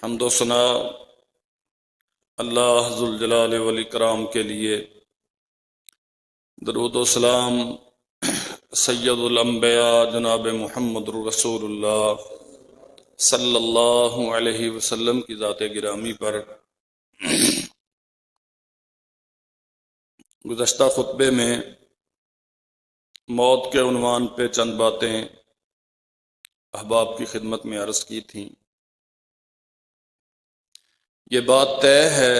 حمد و ثنا اللہ ذوالجلال والاکرام کے لیے، درود و سلام سید الانبیاء جناب محمد رسول اللہ صلی اللہ علیہ وسلم کی ذات گرامی پر۔ گزشتہ خطبے میں موت کے عنوان پہ چند باتیں احباب کی خدمت میں عرض کی تھیں۔ یہ بات طے ہے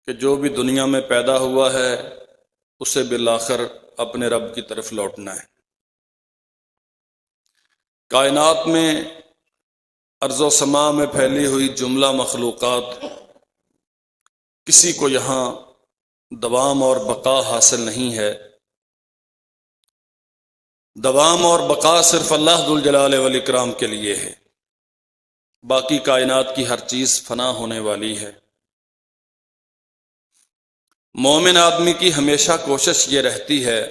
کہ جو بھی دنیا میں پیدا ہوا ہے اسے بالآخر اپنے رب کی طرف لوٹنا ہے۔ کائنات میں ارض و سماء میں پھیلی ہوئی جملہ مخلوقات، کسی کو یہاں دوام اور بقا حاصل نہیں ہے۔ دوام اور بقا صرف اللہ ذوالجلال والاکرام کے لیے ہے۔ باقی کائنات کی ہر چیز فنا ہونے والی ہے۔ مومن آدمی کی ہمیشہ کوشش یہ رہتی ہے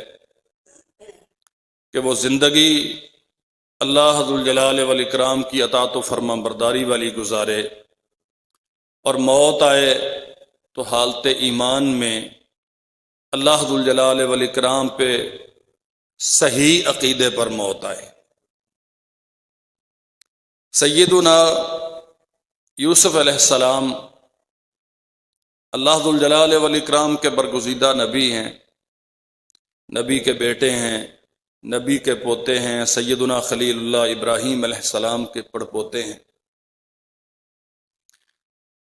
کہ وہ زندگی اللہ ذوالجلال والاکرام کی اطاعت و فرما برداری والی گزارے، اور موت آئے تو حالت ایمان میں اللہ ذوالجلال والاکرام پہ صحیح عقیدے پر موت آئے۔ سیدنا یوسف علیہ السلام اللہ ذوالجلال والاکرام کے برگزیدہ نبی ہیں، نبی کے بیٹے ہیں، نبی کے پوتے ہیں، سیدنا خلیل اللہ ابراہیم علیہ السلام کے پڑپوتے ہیں۔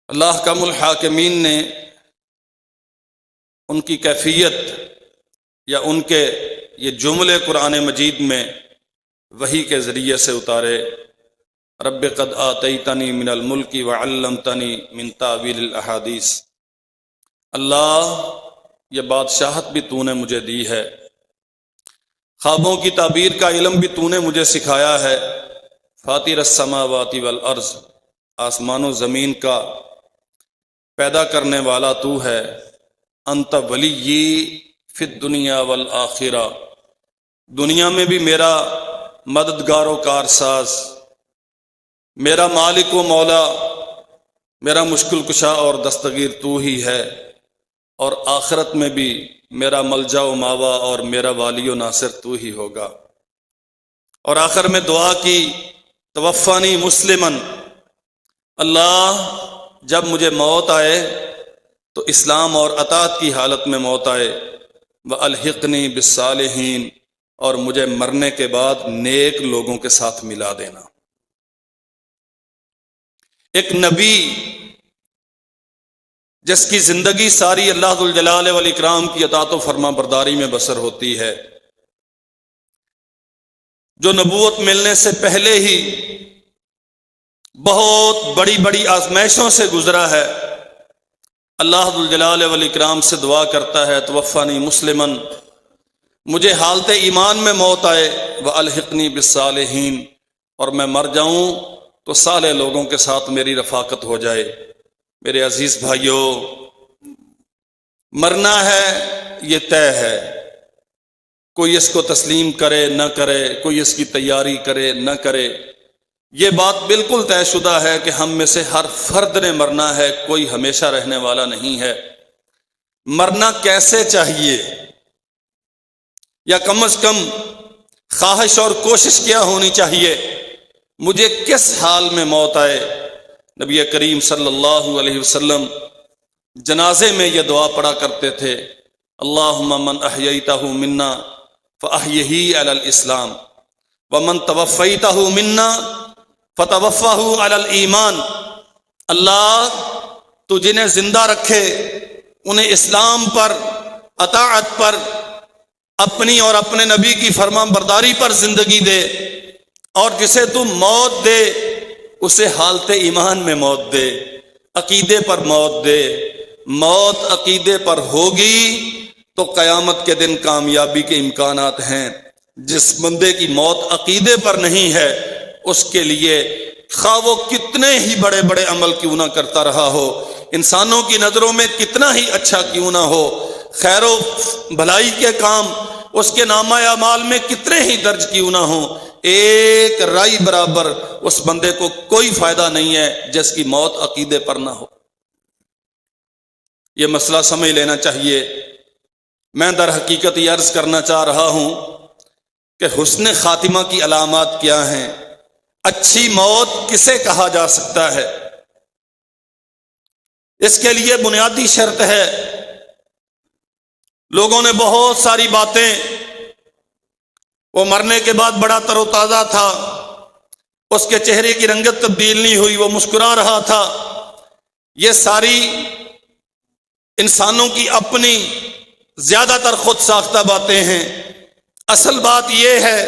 اللہ احکم الحاکمین نے ان کی کیفیت یا ان کے یہ جملے قرآن مجید میں وحی کے ذریعے سے اتارے۔ رب قد آتیتنی من الملک وعلمتنی من تاویل الاحادیث، اللہ یہ بادشاہت بھی تو نے مجھے دی ہے، خوابوں کی تعبیر کا علم بھی تو نے مجھے سکھایا ہے۔ فاطر السماوات والارض، آسمان و زمین کا پیدا کرنے والا تو ہے۔ انت ولی فی الدنیا والآخرہ، دنیا میں بھی میرا مددگار و کارساز، میرا مالک و مولا، میرا مشکل کشا اور دستگیر تو ہی ہے، اور آخرت میں بھی میرا ملجا و ماوا اور میرا والی و ناصر تو ہی ہوگا۔ اور آخر میں دعا کی، توفانی مسلمن، اللہ جب مجھے موت آئے تو اسلام اور اطاعت کی حالت میں موت آئے، وَأَلْحِقْنِي بِالصَّالِحِينَ، اور مجھے مرنے کے بعد نیک لوگوں کے ساتھ ملا دینا۔ ایک نبی جس کی زندگی ساری اللہ ذوالجلال والاکرام کی اطاعت و فرما برداری میں بسر ہوتی ہے، جو نبوت ملنے سے پہلے ہی بہت بڑی بڑی آزمائشوں سے گزرا ہے، اللہ ذوالجلال والاکرام سے دعا کرتا ہے توفانی مسلمن، مجھے حالت ایمان میں موت آئے، وَأَلْحِقْنِي بِالصَّالِحِينَ، اور میں مر جاؤں تو صالح لوگوں کے ساتھ میری رفاقت ہو جائے۔ میرے عزیز بھائیوں، مرنا ہے یہ طے ہے، کوئی اس کو تسلیم کرے نہ کرے، کوئی اس کی تیاری کرے نہ کرے، یہ بات بالکل طے شدہ ہے کہ ہم میں سے ہر فرد نے مرنا ہے، کوئی ہمیشہ رہنے والا نہیں ہے۔ مرنا کیسے چاہیے، یا کم از کم خواہش اور کوشش کیا ہونی چاہیے، مجھے کس حال میں موت آئے؟ نبی کریم صلی اللہ علیہ وسلم جنازے میں یہ دعا پڑھا کرتے تھے، اللہم من احییتہ منا فاحیہ علی الاسلام، ومن توفیتہ منا فتوفہ علی الایمان، اللہ تو جنہیں زندہ رکھے انہیں اسلام پر، اطاعت پر، اپنی اور اپنے نبی کی فرما برداری پر زندگی دے، اور جسے تو موت دے اسے حالت ایمان میں موت دے، عقیدے پر موت دے۔ موت عقیدے پر ہوگی تو قیامت کے دن کامیابی کے امکانات ہیں۔ جس بندے کی موت عقیدے پر نہیں ہے، اس کے لیے خواہ وہ کتنے ہی بڑے بڑے عمل کیوں نہ کرتا رہا ہو، انسانوں کی نظروں میں کتنا ہی اچھا کیوں نہ ہو، خیر و بھلائی کے کام اس کے نامہ اعمال میں کتنے ہی درج کیوں نہ ہوں، ایک رائی برابر اس بندے کو کوئی فائدہ نہیں ہے جس کی موت عقیدے پر نہ ہو۔ یہ مسئلہ سمجھ لینا چاہیے۔ میں در حقیقت یہ عرض کرنا چاہ رہا ہوں کہ حسن خاتمہ کی علامات کیا ہیں، اچھی موت کسے کہا جا سکتا ہے۔ اس کے لیے بنیادی شرط ہے، لوگوں نے بہت ساری باتیں، وہ مرنے کے بعد بڑا تر و تازہ تھا، اس کے چہرے کی رنگت تبدیل نہیں ہوئی، وہ مسکرا رہا تھا، یہ ساری انسانوں کی اپنی زیادہ تر خود ساختہ باتیں ہیں۔ اصل بات یہ ہے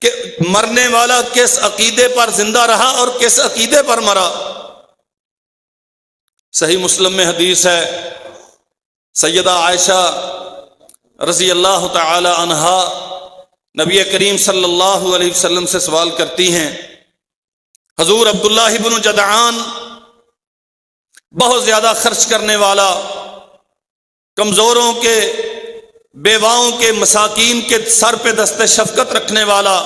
کہ مرنے والا کس عقیدے پر زندہ رہا اور کس عقیدے پر مرا۔ صحیح مسلم میں حدیث ہے، سیدہ عائشہ رضی اللہ تعالی عنہا نبی کریم صلی اللہ علیہ وسلم سے سوال کرتی ہیں، حضور عبداللہ بن جدعان بہت زیادہ خرچ کرنے والا، کمزوروں کے، بیواؤں کے، مساکین کے سر پہ دست شفقت رکھنے والا،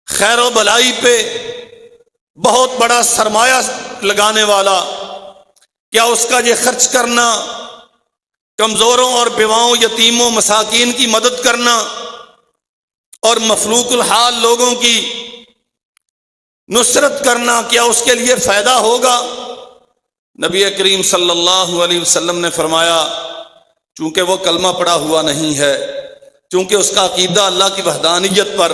خیر و بلائی پہ بہت بڑا سرمایہ لگانے والا، کیا اس کا یہ خرچ کرنا، کمزوروں اور بیواؤں، یتیموں، مساکین کی مدد کرنا اور مفلوق الحال لوگوں کی نصرت کرنا، کیا اس کے لیے فائدہ ہوگا؟ نبی کریم صلی اللہ علیہ وسلم نے فرمایا، چونکہ وہ کلمہ پڑا ہوا نہیں ہے، چونکہ اس کا عقیدہ اللہ کی وحدانیت پر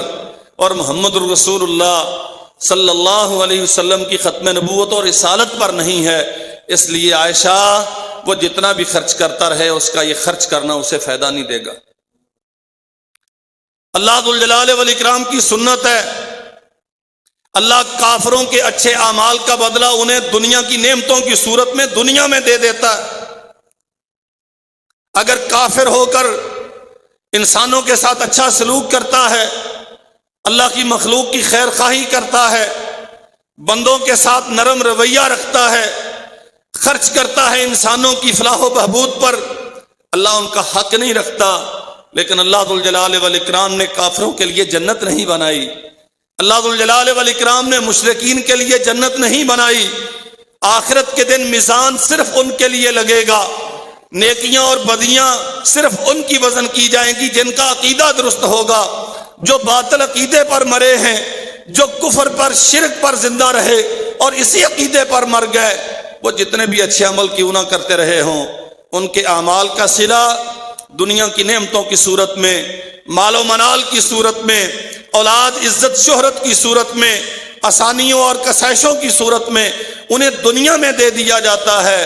اور محمد الرسول اللہ صلی اللہ علیہ وسلم کی ختم نبوت اور رسالت پر نہیں ہے، اس لیے عائشہ وہ جتنا بھی خرچ کرتا رہے اس کا یہ خرچ کرنا اسے فائدہ نہیں دے گا۔ اللہ ذوالجلال والاکرام کی سنت ہے، اللہ کافروں کے اچھے اعمال کا بدلہ انہیں دنیا کی نعمتوں کی صورت میں دنیا میں دے دیتا ہے۔ اگر کافر ہو کر انسانوں کے ساتھ اچھا سلوک کرتا ہے، اللہ کی مخلوق کی خیر خواہی کرتا ہے، بندوں کے ساتھ نرم رویہ رکھتا ہے، خرچ کرتا ہے انسانوں کی فلاح و بہبود پر، اللہ ان کا حق نہیں رکھتا۔ لیکن اللہ ذوالجلال والاکرام نے کافروں کے لیے جنت نہیں بنائی، اللہ ذوالجلال والاکرام نے مشرکین کے لیے جنت نہیں بنائی۔ آخرت کے دن میزان صرف ان کے لیے لگے گا، نیکیاں اور بدیاں صرف ان کی وزن کی جائیں گی جن کا عقیدہ درست ہوگا، جو باطل عقیدے پر مرے ہیں، جو کفر پر، شرک پر زندہ رہے اور اسی عقیدے پر مر گئے، وہ جتنے بھی اچھے عمل کیوں نہ کرتے رہے ہوں، ان کے اعمال کا صلہ دنیا کی نعمتوں کی صورت میں، مال و منال کی صورت میں، اولاد، عزت، شہرت کی صورت میں، آسانیوں اور کشائشوں کی صورت میں انہیں دنیا میں دے دیا جاتا ہے۔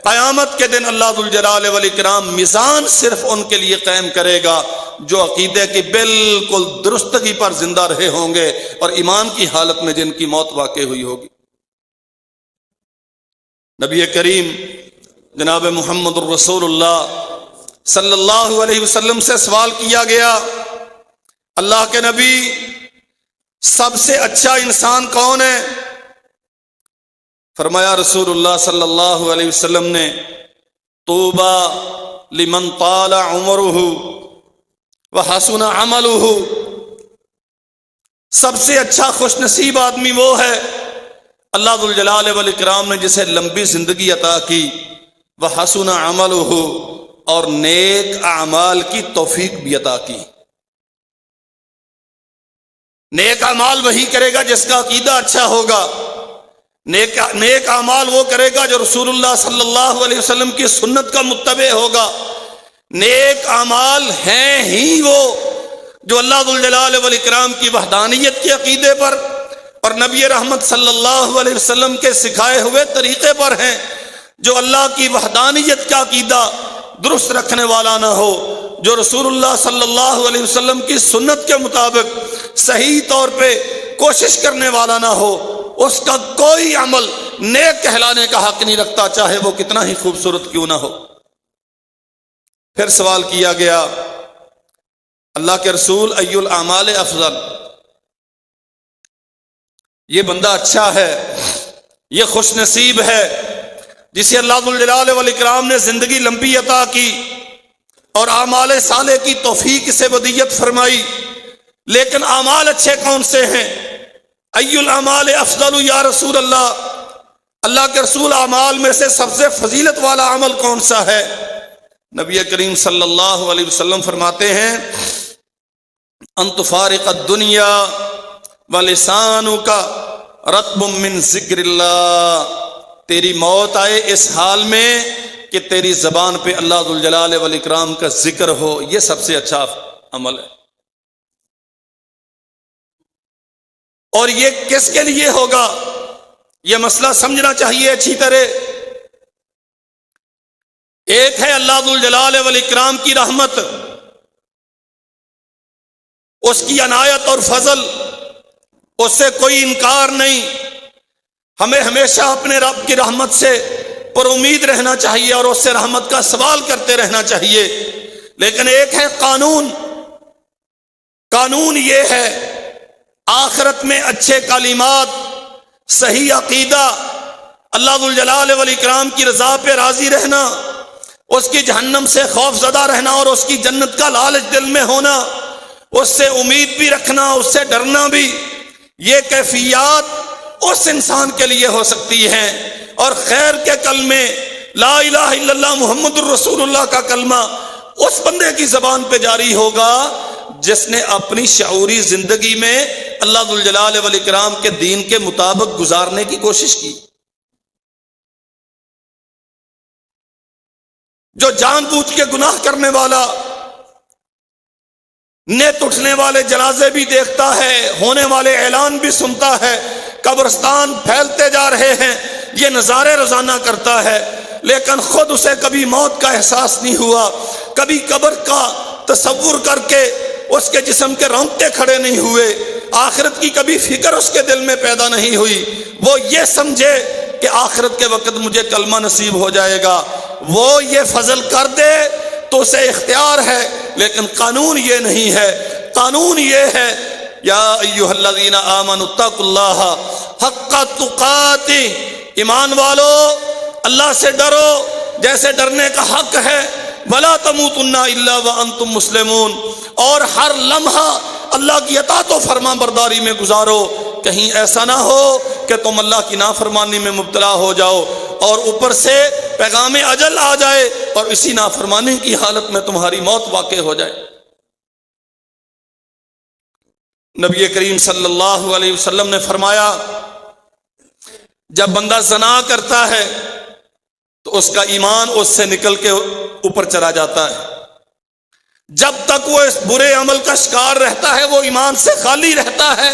قیامت کے دن اللہ ذوالجلال والاکرام میزان صرف ان کے لیے قائم کرے گا جو عقیدے کی بالکل درستگی پر زندہ رہے ہوں گے اور ایمان کی حالت میں جن کی موت واقع ہوئی ہوگی۔ نبی کریم جناب محمد الرسول اللہ صلی اللہ علیہ وسلم سے سوال کیا گیا، اللہ کے نبی سب سے اچھا انسان کون ہے؟ فرمایا رسول اللہ صلی اللہ علیہ وسلم نے، طوبی لمن طال عمرہ وحسن عملہ، سب سے اچھا خوش نصیب آدمی وہ ہے اللہ ذوالجلال والاکرام نے جسے لمبی زندگی عطا کی، وحسن عملہ، اور نیک اعمال کی توفیق بھی عطا کی۔ نیک اعمال وہی کرے گا جس کا عقیدہ اچھا ہوگا، نیک اعمال وہ کرے گا جو رسول اللہ صلی اللہ علیہ وسلم کی سنت کا متبع ہوگا۔ نیک اعمال ہیں ہی وہ جو اللہ ذوالجلال والاکرام کی وحدانیت کے عقیدے پر اور نبی رحمت صلی اللہ علیہ وسلم کے سکھائے ہوئے طریقے پر ہیں۔ جو اللہ کی وحدانیت کا عقیدہ درست رکھنے والا نہ ہو، جو رسول اللہ صلی اللہ علیہ وسلم کی سنت کے مطابق صحیح طور پہ کوشش کرنے والا نہ ہو، اس کا کوئی عمل نیک کہلانے کا حق نہیں رکھتا، چاہے وہ کتنا ہی خوبصورت کیوں نہ ہو۔ پھر سوال کیا گیا، اللہ کے رسول ای الاعمال افضل، یہ بندہ اچھا ہے، یہ خوش نصیب ہے جسے اللہ ذوالجلال والاکرام نے زندگی لمبی عطا کی اور اعمال صالح کی توفیق سے ودیت فرمائی، لیکن اعمال اچھے کون سے ہیں؟ ای الاعمال افضل یا رسول اللہ، اللہ کے رسول اعمال میں سے سب سے فضیلت والا عمل کون سا ہے؟ نبی کریم صلی اللہ علیہ وسلم فرماتے ہیں ان تفارق الدنیا ولسانک رطب من ذکر اللہ، تیری موت آئے اس حال میں کہ تیری زبان پہ اللہ ذوالجلال والاکرام کا ذکر ہو، یہ سب سے اچھا عمل ہے۔ اور یہ کس کے لیے ہوگا؟ یہ مسئلہ سمجھنا چاہیے اچھی طرح۔ ایک ہے اللہ ذوالجلال والاکرام کی رحمت، اس کی عنایت اور فضل، اس سے کوئی انکار نہیں، ہمیں ہمیشہ اپنے رب کی رحمت سے پر امید رہنا چاہیے اور اس سے رحمت کا سوال کرتے رہنا چاہیے۔ لیکن ایک ہے قانون، قانون یہ ہے آخرت میں اچھے کلمات، صحیح عقیدہ، اللہ ذوالجلال والاکرام کی رضا پہ راضی رہنا، اس کی جہنم سے خوف زدہ رہنا اور اس کی جنت کا لالچ دل میں ہونا، اس سے امید بھی رکھنا، اس سے ڈرنا بھی، یہ کیفیات اس انسان کے لیے ہو سکتی ہیں۔ اور خیر کے کلمے، لا الہ الا اللہ محمد الرسول اللہ کا کلمہ اس بندے کی زبان پہ جاری ہوگا جس نے اپنی شعوری زندگی میں اللہ ذوالجلال والاکرام کے دین کے مطابق گزارنے کی کوشش کی۔ جو جان بوجھ کے گناہ کرنے والا، نیت اٹھنے والے جنازے بھی دیکھتا ہے، ہونے والے اعلان بھی سنتا ہے، قبرستان پھیلتے جا رہے ہیں، یہ نظارے روزانہ کرتا ہے، لیکن خود اسے کبھی موت کا احساس نہیں ہوا، کبھی قبر کا تصور کر کے اس کے جسم کے رونگٹے کھڑے نہیں ہوئے، آخرت کی کبھی فکر اس کے دل میں پیدا نہیں ہوئی، وہ یہ سمجھے کہ آخرت کے وقت مجھے کلمہ نصیب ہو جائے گا، وہ یہ فضل کر دے تو اسے اختیار ہے، لیکن قانون یہ نہیں ہے۔ قانون یہ ہے یا ایھا الذین آمنوا اتقوا اللہ حق تقاتے، ایمان والو اللہ سے ڈرو جیسے ڈرنے کا حق ہے، ولا تموتن الا وانتم مسلمون، اور ہر لمحہ اللہ کی اطاعت و فرما برداری میں گزارو، کہیں ایسا نہ ہو کہ تم اللہ کی نافرمانی میں مبتلا ہو جاؤ اور اوپر سے پیغام اجل آ جائے اور اسی نافرمانی کی حالت میں تمہاری موت واقع ہو جائے۔ نبی کریم صلی اللہ علیہ وسلم نے فرمایا جب بندہ زنا کرتا ہے تو اس کا ایمان اس سے نکل کے اوپر چلا جاتا ہے، جب تک وہ اس برے عمل کا شکار رہتا ہے وہ ایمان سے خالی رہتا ہے،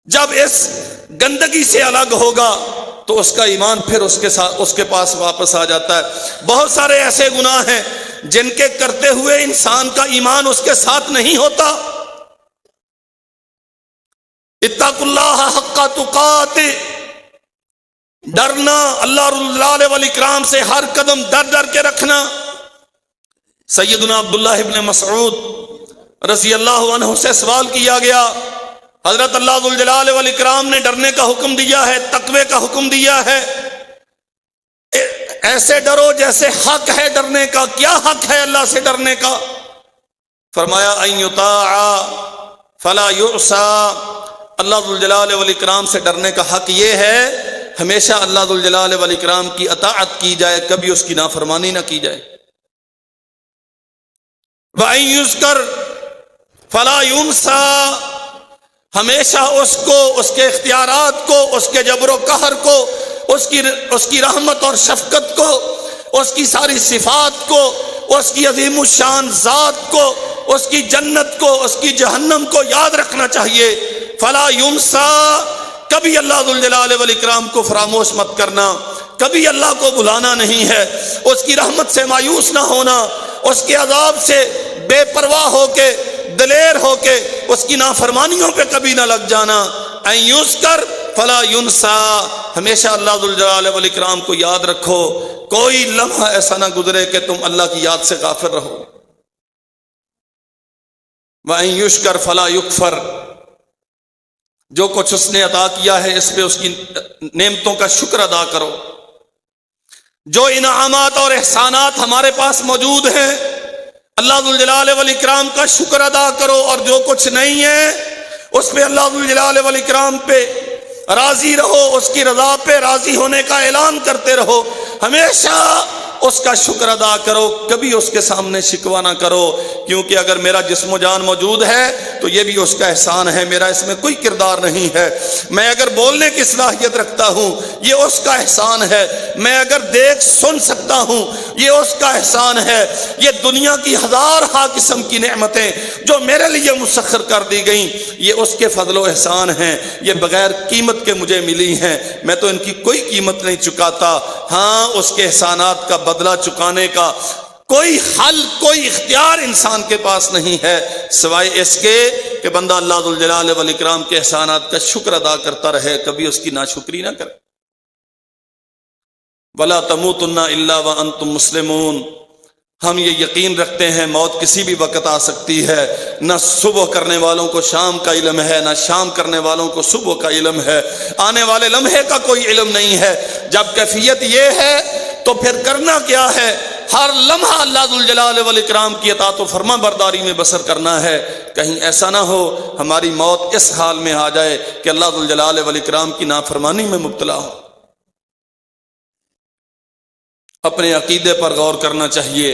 جب اس گندگی سے الگ ہوگا تو اس کا ایمان پھر اس کے پاس واپس آ جاتا ہے۔ بہت سارے ایسے گناہ ہیں جن کے کرتے ہوئے انسان کا ایمان اس کے ساتھ نہیں ہوتا۔ اتقوا اللہ حق تقاتے، ڈرنا اللہ والاکرام سے، ہر قدم ڈر ڈر کے رکھنا۔ سیدنا عبداللہ ابن مسعود رضی اللہ عنہ سے سوال کیا گیا، حضرت اللہ ذوالجلال والاکرام نے ڈرنے کا حکم دیا ہے، تقوی کا حکم دیا ہے، ایسے ڈرو جیسے حق ہے ڈرنے کا، کیا حق ہے اللہ سے ڈرنے کا؟ فرمایا ان یطاع فلا یعصى، اللہ ذوالجلال والاکرام سے ڈرنے کا حق یہ ہے ہمیشہ اللہ ذوالجلال والاکرام کی اطاعت کی جائے، کبھی اس کی نافرمانی نہ کی جائے۔ وَأَن يُذْكَرْ فَلَا يُنْسَى، ہمیشہ اس کو، اس کے اختیارات کو، اس کے جبر و قہر کو، اس کی رحمت اور شفقت کو، اس کی ساری صفات کو، اس کی عظیم الشان ذات کو، اس کی جنت کو، اس کی جہنم کو یاد رکھنا چاہیے۔ فلا ينسى، کبھی اللہ ذوالجلال والاکرام کو فراموش مت کرنا، کبھی اللہ کو بھلانا نہیں ہے، اس کی رحمت سے مایوس نہ ہونا، اس کے عذاب سے بے پرواہ ہو کے، دلیر ہو کے اس کی نافرمانیوں پہ کبھی نہ لگ جانا۔ ان یذکر فلا ینسا، ہمیشہ اللہ ذوالجلال والاکرام کو یاد رکھو، کوئی لمحہ ایسا نہ گزرے کہ تم اللہ کی یاد سے غافل رہو۔ وَأَن یشکر فلا یکفر، جو کچھ اس نے عطا کیا ہے اس پہ اس کی نعمتوں کا شکر ادا کرو۔ جو انعامات اور احسانات ہمارے پاس موجود ہیں اللہ ذوالجلال والاکرام کا شکر ادا کرو، اور جو کچھ نہیں ہے اس پہ اللہ ذوالجلال والاکرام پہ راضی رہو، اس کی رضا پہ راضی ہونے کا اعلان کرتے رہو، ہمیشہ اس کا شکر ادا کرو، کبھی اس کے سامنے شکوہ نہ کرو، کیونکہ اگر میرا جسم و جان موجود ہے تو یہ بھی اس کا احسان ہے، میرا اس میں کوئی کردار نہیں ہے۔ میں اگر بولنے کی صلاحیت رکھتا ہوں یہ اس کا احسان ہے، میں اگر دیکھ سن سکتا ہوں یہ اس کا احسان ہے۔ یہ دنیا کی ہزارہا قسم کی نعمتیں جو میرے لیے مسخر کر دی گئیں یہ اس کے فضل و احسان ہیں، یہ بغیر قیمت کے مجھے ملی ہیں، میں تو ان کی کوئی قیمت نہیں چکاتا۔ ہاں اس کے احسانات کا بدلہ چکانے کا کوئی حل، کوئی اختیار انسان کے پاس نہیں ہے سوائے اس کے کہ بندہ اللہ ذوالجلال والاکرام کے احسانات کا شکر ادا کرتا رہے، کبھی اس کی ناشکری نہ کرے۔ وَلَا تَمُوتُنَّ إِلَّا وَأَنْتُمْ مُسْلِمُونَ، ہم یہ یقین رکھتے ہیں موت کسی بھی وقت آ سکتی ہے، نہ صبح کرنے والوں کو شام کا علم ہے، نہ شام کرنے والوں کو صبح کا علم ہے، آنے والے لمحے کا کوئی علم نہیں ہے۔ جب کیفیت یہ ہے تو پھر کرنا کیا ہے؟ ہر لمحہ اللہ ذوالجلال والاکرام کی اطاعت و فرما برداری میں بسر کرنا ہے، کہیں ایسا نہ ہو ہماری موت اس حال میں آ جائے کہ اللہ ذوالجلال والاکرام کی نافرمانی میں مبتلا ہو۔ اپنے عقیدے پر غور کرنا چاہیے،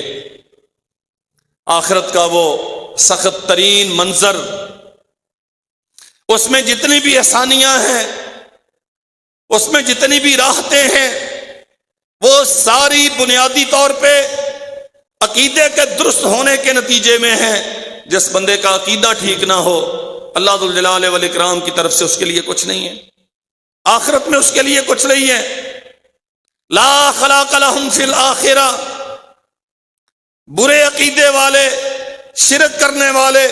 آخرت کا وہ سخت ترین منظر، اس میں جتنی بھی آسانیاں ہیں، اس میں جتنی بھی راحتیں ہیں، وہ ساری بنیادی طور پہ عقیدے کے درست ہونے کے نتیجے میں ہیں۔ جس بندے کا عقیدہ ٹھیک نہ ہو اللہ ذوالجلال والاکرام کی طرف سے اس کے لیے کچھ نہیں ہے، آخرت میں اس کے لیے کچھ نہیں ہے۔ لا خلاق لہم فی الآخرہ، برے عقیدے والے، شرک کرنے والے،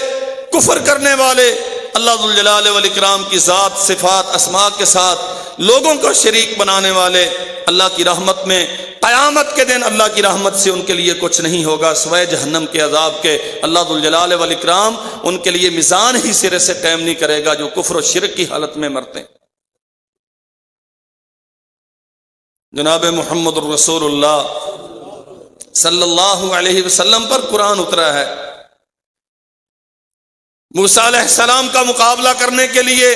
کفر کرنے والے، اللہ ذوالجلال والاکرام کی ذات، صفات، اسماء کے ساتھ لوگوں کو شریک بنانے والے، اللہ کی رحمت میں قیامت کے دن اللہ کی رحمت سے ان کے لیے کچھ نہیں ہوگا سوائے جہنم کے عذاب کے۔ اللہ ذوالجلال والاکرام ان کے لیے میزان ہی سرے سے قائم نہیں کرے گا جو کفر و شرک کی حالت میں مرتے ہیں۔ جناب محمد الرسول اللہ صلی اللہ علیہ وسلم پر قرآن اترا ہے، موسیٰ علیہ السلام کا مقابلہ کرنے کے لیے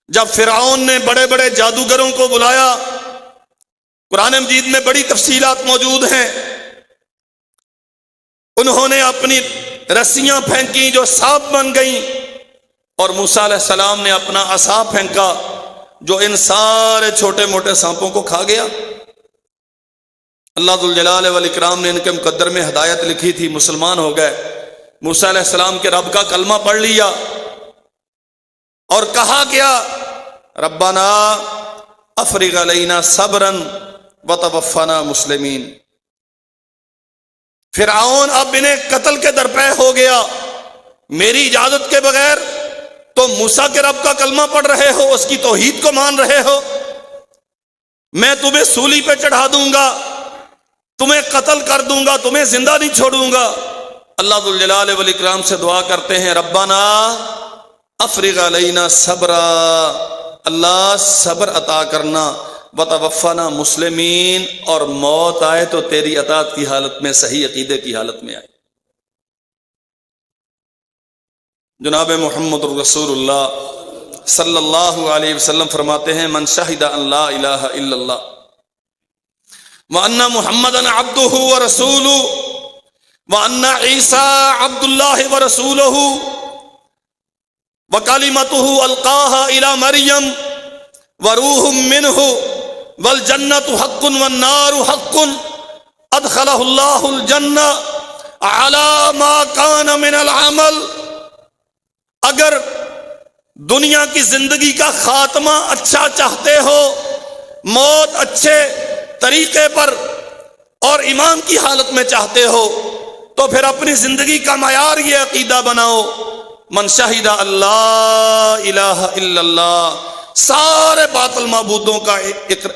جب فرعون نے بڑے بڑے جادوگروں کو بلایا، قرآن مجید میں بڑی تفصیلات موجود ہیں، انہوں نے اپنی رسیاں پھینکی جو سانپ بن گئیں، اور موسیٰ علیہ السلام نے اپنا عصا پھینکا جو ان سارے چھوٹے موٹے سانپوں کو کھا گیا۔ اللہ ذوالجلال والاکرام نے ان کے مقدر میں ہدایت لکھی تھی، مسلمان ہو گئے، موسیٰ علیہ السلام کے رب کا کلمہ پڑھ لیا، اور کہا کیا؟ ربنا افرغ علینا صبرا وتوفنا مسلمین۔ فرعون اب انہیں قتل کے درپے ہو گیا، میری اجازت کے بغیر تم موسیٰ کے رب کا کلمہ پڑھ رہے ہو، اس کی توحید کو مان رہے ہو، میں تمہیں سولی پہ چڑھا دوں گا، تمہیں قتل کر دوں گا، تمہیں زندہ نہیں چھوڑوں گا۔ اللہ ذوالجلال والاکرام سے دعا کرتے ہیں ربنا افرغ علینا صبرا، اللہ صبر عطا کرنا، وتوفنا مسلمین، اور موت آئے تو تیری اطاعت کی حالت میں، صحیح عقیدے کی حالت میں آئے۔ جناب محمد الرسول اللہ صلی اللہ علیہ وسلم فرماتے ہیں من شہد ان لا الہ الا اللہ وان محمدا عبدہ ورسولہ وان عیسیٰ عبد اللہ ورسولہ وکلمتہ القاہا الی مریم وروح منہ والجنۃ حق والنار حق ادخلہ اللہ الجنہ علی ما کان من العمل۔ اگر دنیا کی زندگی کا خاتمہ اچھا چاہتے ہو، موت اچھے طریقے پر اور ایمان کی حالت میں چاہتے ہو، تو پھر اپنی زندگی کا معیار یہ عقیدہ بناؤ من شہد اللہ الہ الا اللہ، سارے باطل معبودوں کا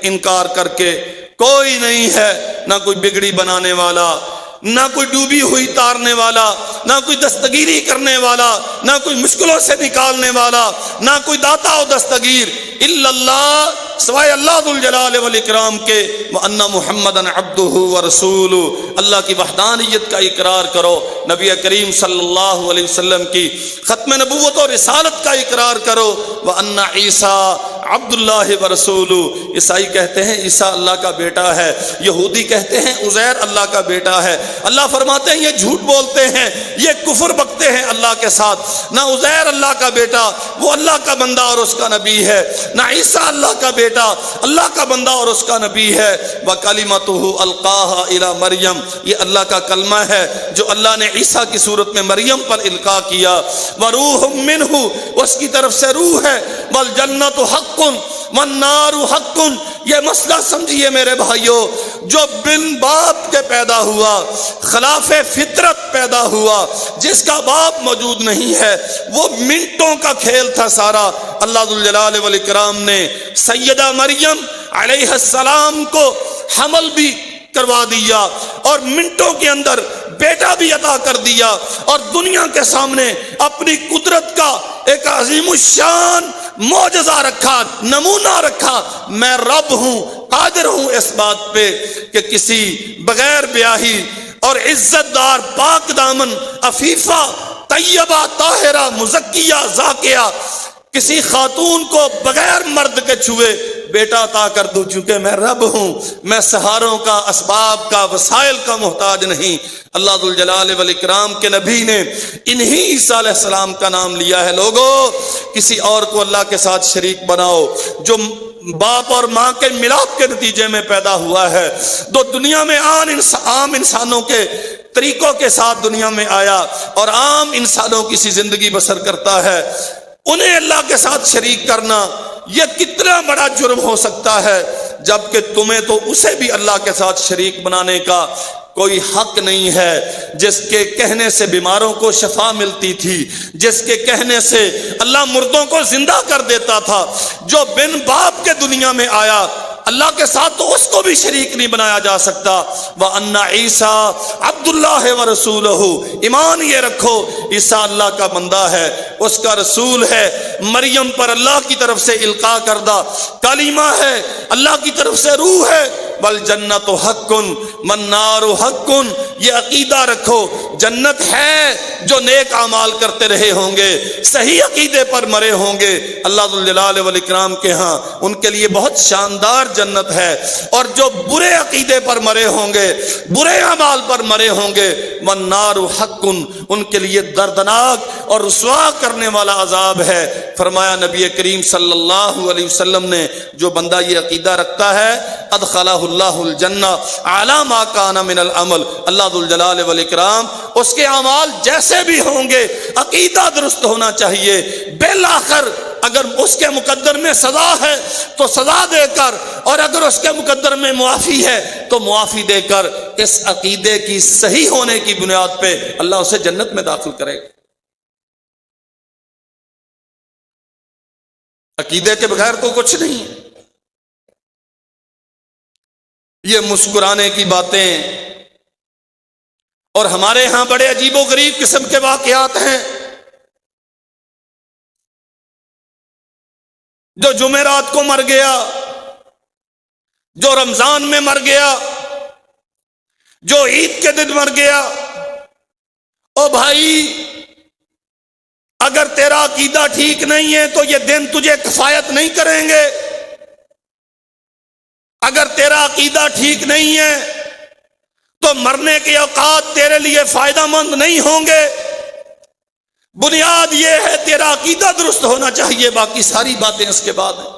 انکار کر کے کوئی نہیں ہے، نہ کوئی بگڑی بنانے والا، نہ کوئی ڈوبی ہوئی تارنے والا، نہ کوئی دستگیری کرنے والا، نہ کوئی مشکلوں سے نکالنے والا، نہ کوئی داتا و دستگیر، الا اللہ، سوائے اللہ ذو الجلال والاکرام کے، وَأَنَّ مُحَمَّدًا عَبْدُهُ وَرَسُولُهُ، اللہ کی وحدانیت کا اقرار کرو، نبی کریم صلی اللہ علیہ وسلم کی ختم نبوت اور رسالت کا اقرار کرو، وَأَنَّ عِیسیٰ عبد اللہ ورسولہ، عیسائی کہتے ہیں عیسیٰ اللہ کا بیٹا ہے، یہودی کہتے ہیں عزیر اللہ کا بیٹا ہے۔ اللہ فرماتے ہیں یہ جھوٹ بولتے ہیں، یہ کفر بکتے ہیں اللہ کے ساتھ، نہ عزیر اللہ کا بیٹا، وہ اللہ کا بندہ اور اس کا نبی ہے، نہ عیسیٰ اللہ کا بیٹا، اللہ کا بندہ اور اس کا نبی ہے، وَكَلِمَتُهُ أَلْقَاهَا إِلَى مریم، یہ اللہ کا کلمہ ہے جو اللہ نے عیسیٰ کی صورت میں مریم پر القاء کیا، وَرُوحٌ مِّنْهُ، اس کی طرف سے روح ہے، وَالْجَنَّةُ حَقٌّ وَالنَّارُ حَقٌّ، یہ مسئلہ سمجھیے میرے بھائیو، جو بن باپ کے پیدا ہوا، خلاف فطرت پیدا ہوا، جس کا باپ موجود نہیں ہے، وہ منٹوں کا کھیل تھا سارا۔ اللہ ذو الجلال والاکرام نے سیدہ مریم علیہ السلام کو حمل بھی کروا دیا اور منٹوں کے اندر بیٹا بھی عطا کر دیا، اور دنیا کے سامنے اپنی قدرت کا ایک عظیم الشان معجزہ رکھا، نمونہ رکھا، میں رب ہوں، قادر ہوں اس بات پہ کہ کسی بغیر بیاہی اور عزت دار پاک دامن عفیفہ طیبہ طاہرہ مزکیہ زاکیہ کسی خاتون کو بغیر مرد کے چھوئے بیٹا عطا کر دوں، چونکہ میں رب ہوں، میں سہاروں کا، اسباب کا، وسائل کا محتاج نہیں۔ اللہ ذو الجلال والاکرام کے نبی نے انہی عیسیٰ علیہ السلام کا نام لیا ہے۔ لوگو کسی اور کو اللہ کے ساتھ شریک بناؤ جو باپ اور ماں کے ملاپ کے نتیجے میں پیدا ہوا ہے، جو دنیا میں عام انسانوں کے طریقوں کے ساتھ دنیا میں آیا اور عام انسانوں کی سی زندگی بسر کرتا ہے، انہیں اللہ کے ساتھ شریک کرنا یہ کتنا بڑا جرم ہو سکتا ہے، جبکہ تمہیں تو اسے بھی اللہ کے ساتھ شریک بنانے کا کوئی حق نہیں ہے، جس کے کہنے سے بیماروں کو شفا ملتی تھی، جس کے کہنے سے اللہ مردوں کو زندہ کر دیتا تھا، جو بن باپ کے دنیا میں آیا، اللہ کے ساتھ تو اس کو بھی شریک نہیں بنایا جا سکتا۔ وَأَنَّ عِیسیٰ عبد اللہ وَرَسُولُهُ، ایمان یہ رکھو عیسیٰ اللہ کا بندہ ہے، اس کا رسول ہے، مریم پر اللہ کی طرف سے القاء کردہ کلمہ ہے، اللہ کی طرف سے روح ہے، وَالْجَنَّةُ حَقٌّ وَالنَّارُ حَقٌّ، یہ عقیدہ رکھو جنت ہے جو نیک اعمال کرتے رہے ہوں گے، صحیح عقیدے پر مرے ہوں گے، اللہ ذو الجلال والاکرام کے ہاں ان کے لیے بہت شاندار جنت ہے، اور جو برے عقیدے پر مرے ہوں گے، برے اعمال پر مرے ہوں گے، وَالنَّارُ حَقٌّ، ان کے لیے دردناک اور رسوا کرنے والا عذاب ہے۔ فرمایا نبی کریم صلی اللہ علیہ وسلم نے جو بندہ یہ عقیدہ رکھتا ہے ادخلہ اللہ الجنہ علی ما کان من العمل، اللہ ذو الجلال والاکرام اس کے اعمال جیسے بھی ہوں گے عقیدہ درست ہونا چاہیے، بالآخر اگر اس کے مقدر میں سزا ہے تو سزا دے کر، اور اگر اس کے مقدر میں معافی ہے تو معافی دے کر، اس عقیدے کی صحیح ہونے کی بنیاد پہ اللہ اسے جنت میں داخل کرے گا۔ عقیدے کے بغیر تو کچھ نہیں ہے۔ یہ مسکرانے کی باتیں اور ہمارے ہاں بڑے عجیب و غریب قسم کے واقعات ہیں، جو جمعرات کو مر گیا، جو رمضان میں مر گیا، جو عید کے دن مر گیا۔ او بھائی، اگر تیرا عقیدہ ٹھیک نہیں ہے تو یہ دن تجھے کفایت نہیں کریں گے، اگر تیرا عقیدہ ٹھیک نہیں ہے تو مرنے کے اوقات تیرے لیے فائدہ مند نہیں ہوں گے۔ بنیاد یہ ہے تیرا عقیدہ درست ہونا چاہیے، باقی ساری باتیں اس کے بعد ہیں۔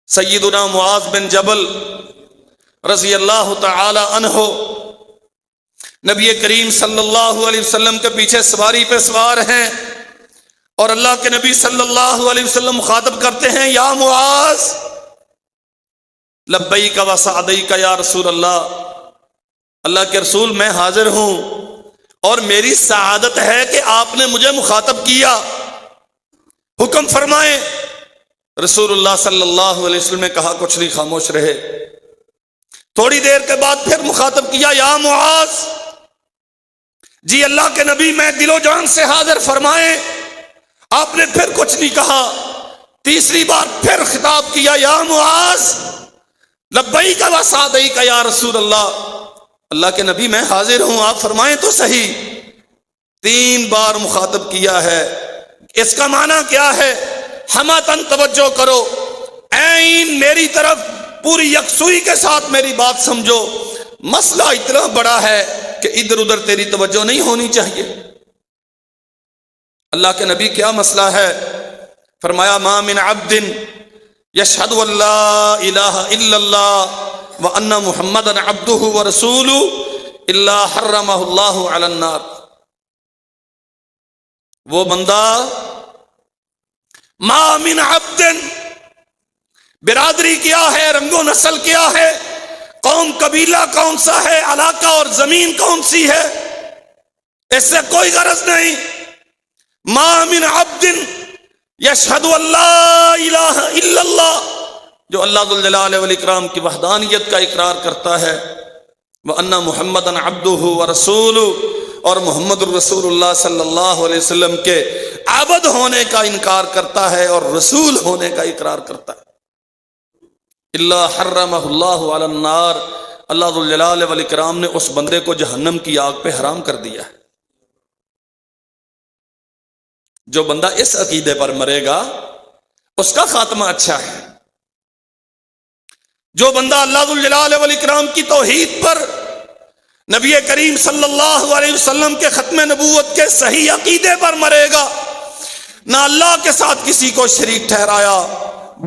سیدنا معاذ بن جبل رضی اللہ تعالی عنہ نبی کریم صلی اللہ علیہ وسلم کے پیچھے سواری پہ سوار ہیں، اور اللہ کے نبی صلی اللہ علیہ وسلم مخاطب کرتے ہیں، یا معاذ لبیک و سعدیک یا رسول اللہ، اللہ کے رسول میں حاضر ہوں اور میری سعادت ہے کہ آپ نے مجھے مخاطب کیا، حکم فرمائیں۔ رسول اللہ صلی اللہ علیہ وسلم نے کہا کچھ نہیں، خاموش رہے۔ تھوڑی دیر کے بعد پھر مخاطب کیا، یا معاذ، جی اللہ کے نبی میں دل و جان سے حاضر، فرمائیں۔ آپ نے پھر کچھ نہیں کہا۔ تیسری بار پھر خطاب کیا، یا معاذ لبیک و سعدیک یا رسول اللہ، اللہ کے نبی میں حاضر ہوں، آپ فرمائیں تو صحیح۔ 3 بار مخاطب کیا ہے۔ اس کا معنی کیا ہے؟ ہمتن توجہ کرو، عین میری طرف پوری یکسوئی کے ساتھ میری بات سمجھو، مسئلہ اتنا بڑا ہے کہ ادھر ادھر تیری توجہ نہیں ہونی چاہیے۔ اللہ کے نبی کیا مسئلہ ہے؟ فرمایا ما من عبد یشہد ان لا الہ الا اللہ وان محمدا عبدہ ورسولہ الا حرمہ اللہ علی النار۔ وہ بندہ، ما من عبد، برادری کیا ہے، رنگ و نسل کیا ہے، قوم قبیلہ کون سا ہے، علاقہ اور زمین کون سی ہے، اس سے کوئی غرض نہیں۔ ما من عبد یشہد ان لا الہ الا اللہ، جو اللہ ذو الجلال والاکرام کی وحدانیت کا اقرار کرتا ہے، وَأَنَّ مُحَمَّدًا عَبْدُهُ وَرَسُولُهُ، اور محمد الرسول اللہ صلی اللہ علیہ وسلم کے عبد ہونے کا انکار کرتا ہے اور رسول ہونے کا اقرار کرتا ہے، الا حرمہ اللہ علی النار، اللہ ذو الجلال والاکرام نے اس بندے کو جہنم کی آگ پہ حرام کر دیا ہے۔ جو بندہ اس عقیدے پر مرے گا اس کا خاتمہ اچھا ہے۔ جو بندہ اللہ ذو الجلال والاکرام کی توحید پر، نبی کریم صلی اللہ علیہ وسلم کے ختم نبوت کے صحیح عقیدے پر مرے گا، نہ اللہ کے ساتھ کسی کو شریک ٹھہرایا،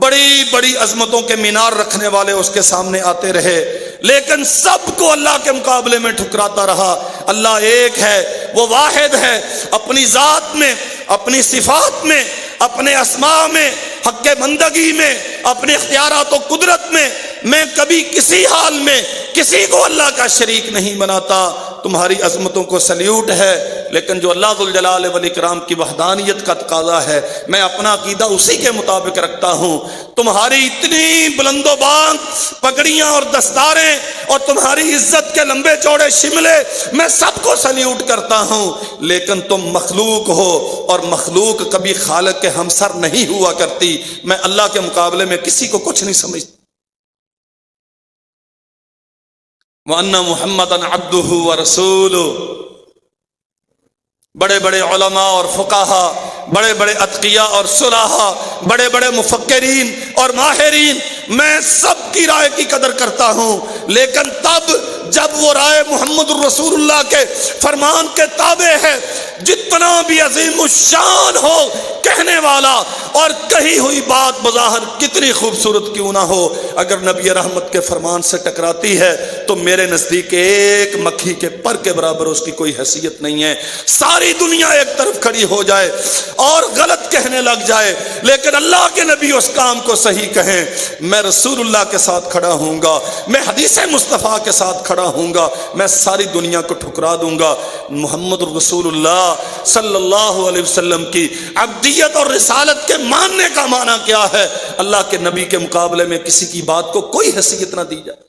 بڑی بڑی عظمتوں کے مینار رکھنے والے اس کے سامنے آتے رہے لیکن سب کو اللہ کے مقابلے میں ٹھکراتا رہا۔ اللہ ایک ہے، وہ واحد ہے، اپنی ذات میں، اپنی صفات میں، اپنے اسماء میں، حق بندگی میں، اپنے اختیارات و قدرت میں کبھی کسی حال میں کسی کو اللہ کا شریک نہیں بناتا۔ تمہاری عظمتوں کو سلیوٹ ہے، لیکن جو اللہ ذو الجلال والاکرام کی وحدانیت کا تقاضا ہے میں اپنا عقیدہ اسی کے مطابق رکھتا ہوں۔ تمہاری اتنی بلند و بانگ پگڑیاں اور دستاریں اور تمہاری عزت کے لمبے چوڑے شملے میں سب کو سلیوٹ کرتا ہوں، لیکن تم مخلوق ہو اور مخلوق کبھی خالق کے ہمسر نہیں ہوا کرتی۔ میں اللہ کے مقابلے میں کسی کو کچھ نہیں سمجھتا۔ وَأَنَّ مُحَمَّدًا عَبْدُهُ وَرَسُولُهُ، بڑے بڑے علماء اور فقہا، بڑے بڑے اتقیاء اور صلحاء، بڑے بڑے مفکرین اور ماہرین، میں سب کی رائے کی قدر کرتا ہوں، لیکن تب جب وہ رائے محمد الرسول اللہ کے فرمان کے تابع ہے، جتنا بھی عظیم الشان ہو کہنے والا اور کہی ہوئی بات بظاہر کتنی خوبصورت کیوں نہ ہو، اگر نبی رحمت کے فرمان سے ٹکراتی ہے تو میرے نزدیک ایک مکھی کے پر کے برابر اس کی کوئی حیثیت نہیں ہے۔ ساری دنیا ایک طرف کھڑی ہو جائے اور غلط کہنے لگ جائے لیکن اللہ کے نبی اس کام کو صحیح کہیں، میں رسول اللہ کے ساتھ کھڑا ہوں گا، میں حدیث مصطفیٰ کے ساتھ کھڑا ہوں گا، میں ساری دنیا کو ٹھکرا دوں گا۔ محمد الرسول اللہ صلی اللہ علیہ وسلم کی عبدیت اور رسالت کے ماننے کا معنی کیا ہے؟ اللہ کے نبی کے مقابلے میں کسی کی بات کو کوئی حیثیت نہ دی جائے۔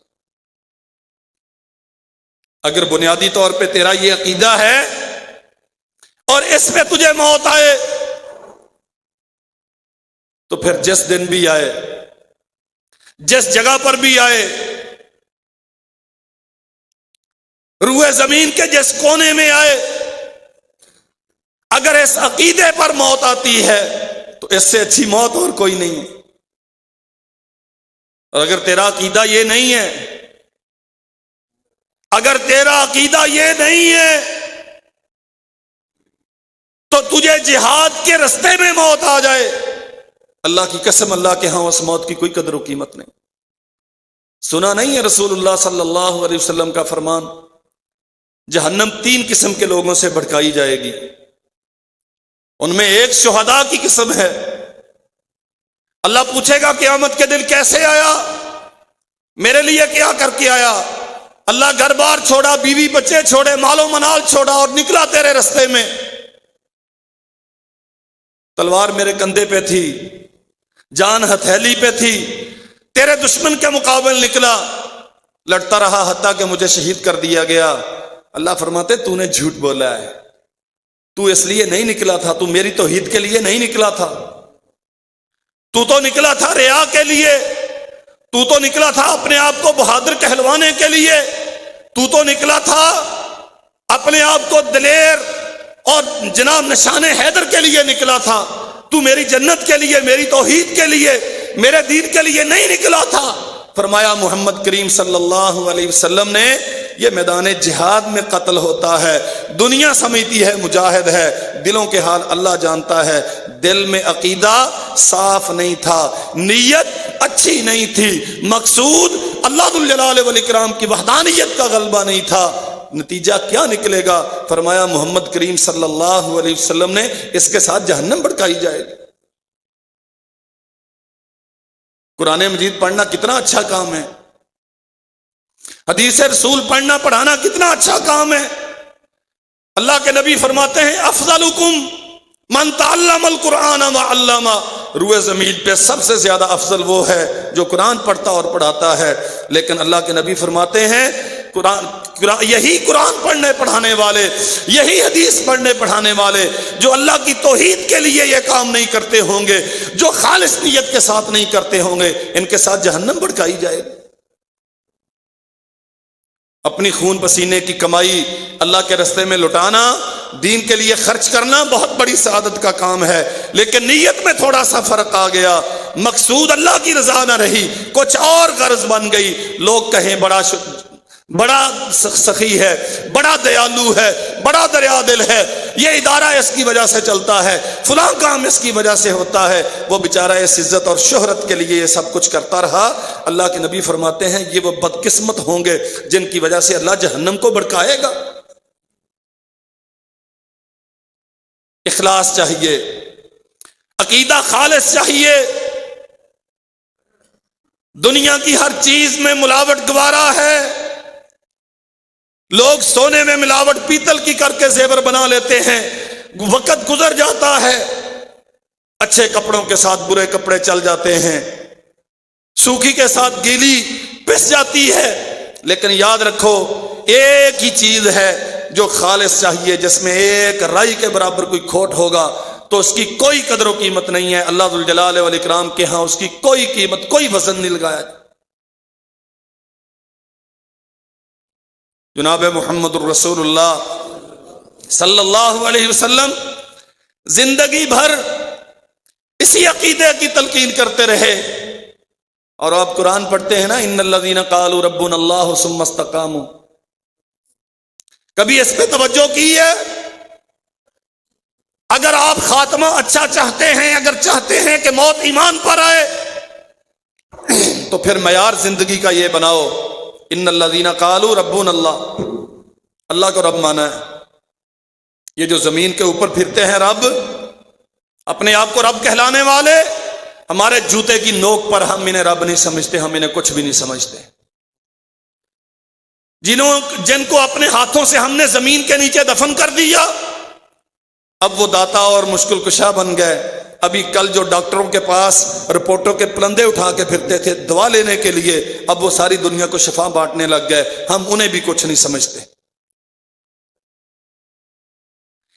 اگر بنیادی طور پہ تیرا یہ عقیدہ ہے اور اس پہ تجھے موت آئے تو پھر جس دن بھی آئے، جس جگہ پر بھی آئے، روئے زمین کے جس کونے میں آئے، اگر اس عقیدے پر موت آتی ہے تو اس سے اچھی موت اور کوئی نہیں ہے۔ اور اگر تیرا عقیدہ یہ نہیں ہے، اگر تیرا عقیدہ یہ نہیں ہے تو تجھے جہاد کے رستے میں موت آ جائے، اللہ کی قسم اللہ کے ہاں اس موت کی کوئی قدر و قیمت نہیں۔ سنا نہیں ہے رسول اللہ صلی اللہ علیہ وسلم کا فرمان، جہنم 3 قسم کے لوگوں سے بھڑکائی جائے گی، ان میں ایک شہداء کی قسم ہے۔ اللہ پوچھے گا قیامت کے دن کیسے آیا، میرے لیے کیا کر کے آیا؟ اللہ گھر بار چھوڑا، بیوی بچے چھوڑے، مال و منال چھوڑا اور نکلا تیرے رستے میں، تلوار میرے کندھے پہ تھی، جان ہتھیلی پہ تھی، تیرے دشمن کے مقابل نکلا، لڑتا رہا حتیٰ کہ مجھے شہید کر دیا گیا۔ اللہ فرماتے تو نے جھوٹ بولا ہے، تو اس لیے نہیں نکلا تھا، تو میری توحید کے لیے نہیں نکلا تھا، تو تو نکلا تھا ریا کے لیے، تو تو نکلا تھا اپنے آپ کو بہادر کہلوانے کے لیے، تو تو نکلا تھا اپنے آپ کو دلیر اور جناب نشان حیدر کے لیے نکلا تھا، تو میری جنت کے لیے، میری توحید کے لیے، میرے دین کے لیے نہیں نکلا تھا۔ فرمایا محمد کریم صلی اللہ علیہ وسلم نے یہ میدان جہاد میں قتل ہوتا ہے، دنیا سمجھتی ہے مجاہد ہے، دلوں کے حال اللہ جانتا ہے، دل میں عقیدہ صاف نہیں تھا، نیت اچھی نہیں تھی، مقصود اللہ ذو الجلال والاکرام کی وحدانیت کا غلبہ نہیں تھا، نتیجہ کیا نکلے گا؟ فرمایا محمد کریم صلی اللہ علیہ وسلم نے اس کے ساتھ جہنم بھڑکائی جائے گی۔ قرآن مجید پڑھنا کتنا اچھا کام ہے، حدیث رسول پڑھنا پڑھانا کتنا اچھا کام ہے۔ اللہ کے نبی فرماتے ہیں افضلکم من تعلم القرآن وعلمہ، روئے زمین پہ سب سے زیادہ افضل وہ ہے جو قرآن پڑھتا اور پڑھاتا ہے، لیکن اللہ کے نبی فرماتے ہیں یہی قرآن پڑھنے پڑھانے والے، یہی حدیث پڑھنے پڑھانے والے جو اللہ کی توحید کے لیے یہ کام نہیں کرتے ہوں گے، جو خالص نیت کے ساتھ نہیں کرتے ہوں گے، ان کے ساتھ جہنم بھڑکائی جائے گی۔ اپنی خون پسینے کی کمائی اللہ کے راستے میں لٹانا، دین کے لیے خرچ کرنا بہت بڑی سعادت کا کام ہے، لیکن نیت میں تھوڑا سا فرق آ گیا، مقصود اللہ کی رضا نہ رہی، کچھ اور غرض بن گئی، لوگ کہیں بڑا سخی ہے، بڑا دیالو ہے، بڑا دریا دل ہے، یہ ادارہ اس کی وجہ سے چلتا ہے، فلاں کام اس کی وجہ سے ہوتا ہے، وہ بیچارہ اس عزت اور شہرت کے لیے یہ سب کچھ کرتا رہا۔ اللہ کے نبی فرماتے ہیں یہ وہ بدقسمت ہوں گے جن کی وجہ سے اللہ جہنم کو بھڑکائے گا۔ اخلاص چاہیے، عقیدہ خالص چاہیے، دنیا کی ہر چیز میں ملاوٹ گوارا ہے، لوگ سونے میں ملاوٹ پیتل کی کر کے زیور بنا لیتے ہیں، وقت گزر جاتا ہے، اچھے کپڑوں کے ساتھ برے کپڑے چل جاتے ہیں، سوکھی کے ساتھ گیلی پس جاتی ہے، لیکن یاد رکھو ایک ہی چیز ہے جو خالص چاہیے، جس میں ایک رائی کے برابر کوئی کھوٹ ہوگا تو اس کی کوئی قدر و قیمت نہیں ہے، اللہ ذو الجلال والاکرام کے ہاں اس کی کوئی قیمت، کوئی وزن نہیں لگایا جائے۔ جناب محمد الرسول اللہ صلی اللہ علیہ وسلم زندگی بھر اسی عقیدے کی تلقین کرتے رہے، اور آپ قرآن پڑھتے ہیں نا ان الذین قالوا ربنا اللہ ثم استقاموا، کبھی اس پہ توجہ کی ہے؟ اگر آپ خاتمہ اچھا چاہتے ہیں، اگر چاہتے ہیں کہ موت ایمان پر آئے، تو پھر معیار زندگی کا یہ بناؤ ان الذین قالوا ربنا اللہ، اللہ کو رب مانا ہے۔ یہ جو زمین کے اوپر پھرتے ہیں رب، اپنے آپ کو رب کہلانے والے، ہمارے جوتے کی نوک پر ہم انہیں رب نہیں سمجھتے، ہم انہیں کچھ بھی نہیں سمجھتے، جن کو اپنے ہاتھوں سے ہم نے زمین کے نیچے دفن کر دیا، اب وہ داتا اور مشکل کشا بن گئے۔ ابھی کل جو ڈاکٹروں کے پاس رپورٹوں کے پلندے اٹھا کے پھرتے تھے دوا لینے کے لیے، اب وہ ساری دنیا کو شفا بانٹنے لگ گئے، ہم انہیں بھی کچھ نہیں سمجھتے۔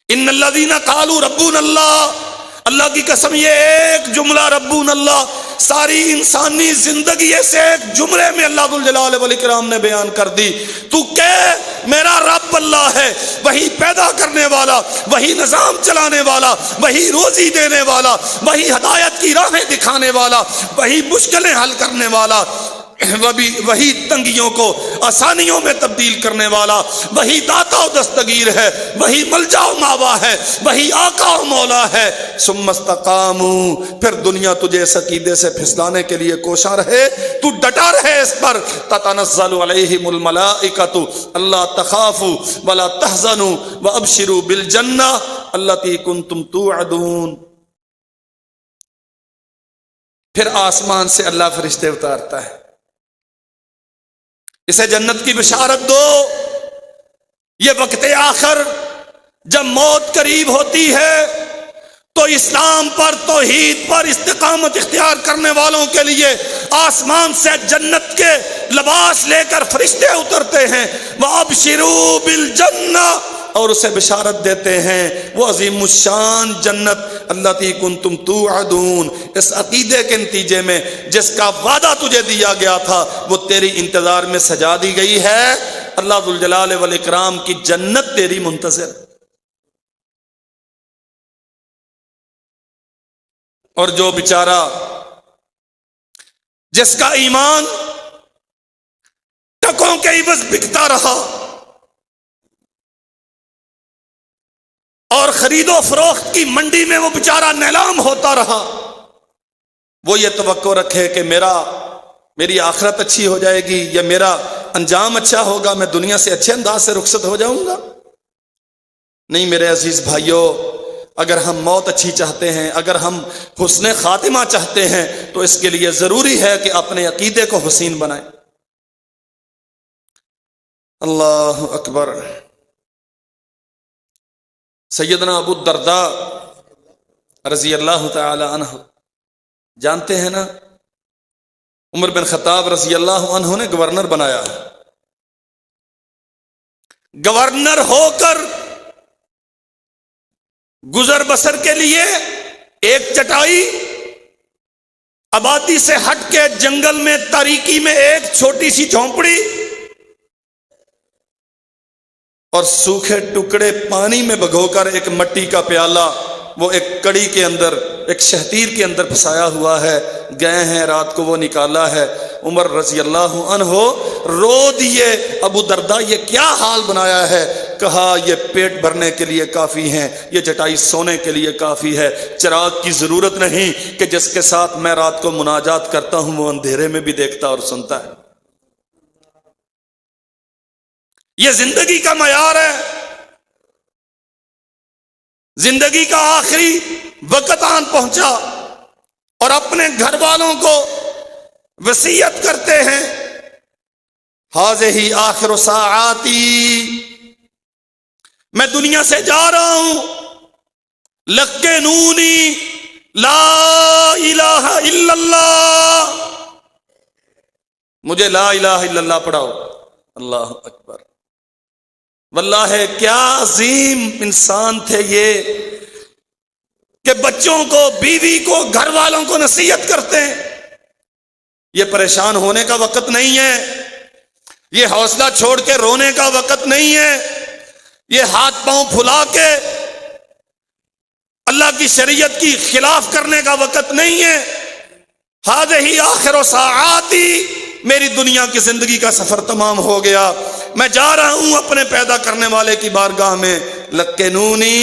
ان الذین قالوا ربنا اللہ، اللہ کی قسم یہ ایک جملہ ربنا اللہ ساری انسانی زندگی سے ایک جملے میں اللہ ذو الجلال والاکرام نے بیان کر دی۔ تو کہ میرا رب اللہ ہے، وہی پیدا کرنے والا، وہی نظام چلانے والا، وہی روزی دینے والا، وہی ہدایت کی راہیں دکھانے والا، وہی مشکلیں حل کرنے والا، وہی تنگیوں کو آسانیوں میں تبدیل کرنے والا، وہی داتا و دستگیر ہے، وہی ملجا و ماوا ہے، وہی آقا و مولا ہے۔ ثم استقاموا، پھر دنیا تجھے اس عقیدے سے پھسلانے کے لیے کوشاں رہے، تو ڈٹا رہے اس پر۔ تتنزل علیہم الملائکۃ الا تخافوا ولا تحزنوا وابشروا بالجنہ التی کنتم توعدون۔ پھر آسمان سے اللہ فرشتے اتارتا ہے، اسے جنت کی بشارت دو۔ یہ وقت آخر جب موت قریب ہوتی ہے تو اسلام پر، توحید پر استقامت اختیار کرنے والوں کے لیے آسمان سے جنت کے لباس لے کر فرشتے اترتے ہیں۔ وَأَبْشِرُوا بِالْجَنَّةِ، اور اسے بشارت دیتے ہیں وہ عظیم الشان جنت التی کنتم توعدون، اس عقیدے کے نتیجے میں جس کا وعدہ تجھے دیا گیا تھا وہ تیری انتظار میں سجا دی گئی ہے۔ اللہ ذوالجلال والاکرام کی جنت تیری منتظر۔ اور جو بیچارہ جس کا ایمان ٹکوں کے عوض بکتا رہا اور خرید و فروخت کی منڈی میں وہ بیچارہ نیلام ہوتا رہا، وہ یہ توقع رکھے کہ میری آخرت اچھی ہو جائے گی یا میرا انجام اچھا ہوگا، میں دنیا سے اچھے انداز سے رخصت ہو جاؤں گا۔ نہیں میرے عزیز بھائیوں، اگر ہم موت اچھی چاہتے ہیں، اگر ہم حسن خاتمہ چاہتے ہیں تو اس کے لیے ضروری ہے کہ اپنے عقیدے کو حسین بنائیں۔ اللہ اکبر۔ سیدنا ابو الدرداء رضی اللہ تعالی عنہ، جانتے ہیں نا، عمر بن خطاب رضی اللہ عنہ نے گورنر بنایا، گورنر ہو کر گزر بسر کے لیے ایک چٹائی، آبادی سے ہٹ کے جنگل میں تاریکی میں ایک چھوٹی سی جھونپڑی اور سوکھے ٹکڑے پانی میں بھگو کر ایک مٹی کا پیالہ وہ ایک کڑی کے اندر، ایک شہتیر کے اندر پھنسایا ہوا ہے، گئے ہیں رات کو وہ نکالا ہے۔ عمر رضی اللہ عنہ رو دیے، ابو درداء یہ کیا حال بنایا ہے؟ کہا یہ پیٹ بھرنے کے لیے کافی ہیں، یہ چٹائی سونے کے لیے کافی ہے، چراغ کی ضرورت نہیں کہ جس کے ساتھ میں رات کو مناجات کرتا ہوں وہ اندھیرے میں بھی دیکھتا اور سنتا ہے۔ یہ زندگی کا معیار ہے۔ زندگی کا آخری وقت آن پہنچا اور اپنے گھر والوں کو وصیت کرتے ہیں، ہذہ آخر ساعاتی، میں دنیا سے جا رہا ہوں، لقنونی لا الہ الا اللہ، مجھے لا الہ الا اللہ پڑھاؤ۔ اللہ اکبر۔ واللہ کیا عظیم انسان تھے یہ کہ بچوں کو، بیوی کو، گھر والوں کو نصیحت کرتے ہیں۔ یہ پریشان ہونے کا وقت نہیں ہے، یہ حوصلہ چھوڑ کے رونے کا وقت نہیں ہے، یہ ہاتھ پاؤں پھلا کے اللہ کی شریعت کی خلاف کرنے کا وقت نہیں ہے۔ ہذہ آخر ساعاتی، میری دنیا کی زندگی کا سفر تمام ہو گیا، میں جا رہا ہوں اپنے پیدا کرنے والے کی بارگاہ میں، لقنونی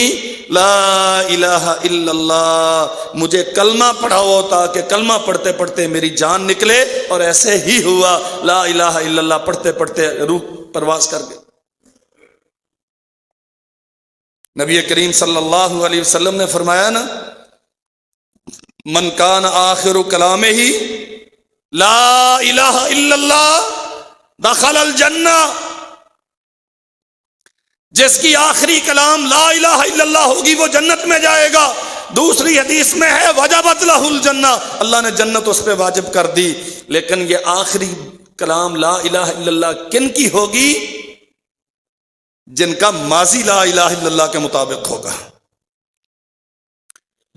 لا الہ الا اللہ، مجھے کلمہ پڑھاؤ تاکہ کلمہ پڑھتے پڑھتے میری جان نکلے۔ اور ایسے ہی ہوا، لا الہ الا اللہ پڑھتے پڑھتے روح پرواز کر گئی۔ نبی کریم صلی اللہ علیہ وسلم نے فرمایا نا، من کان آخر کلامہ لا الہ الا اللہ دخل الجنہ، جس کی آخری کلام لا الہ الا اللہ ہوگی وہ جنت میں جائے گا۔ دوسری حدیث میں ہے وجبت لہ الجنہ، اللہ نے جنت اس پہ واجب کر دی۔ لیکن یہ آخری کلام لا الہ الا اللہ کن کی ہوگی؟ جن کا ماضی لا الہ الا اللہ کے مطابق ہوگا،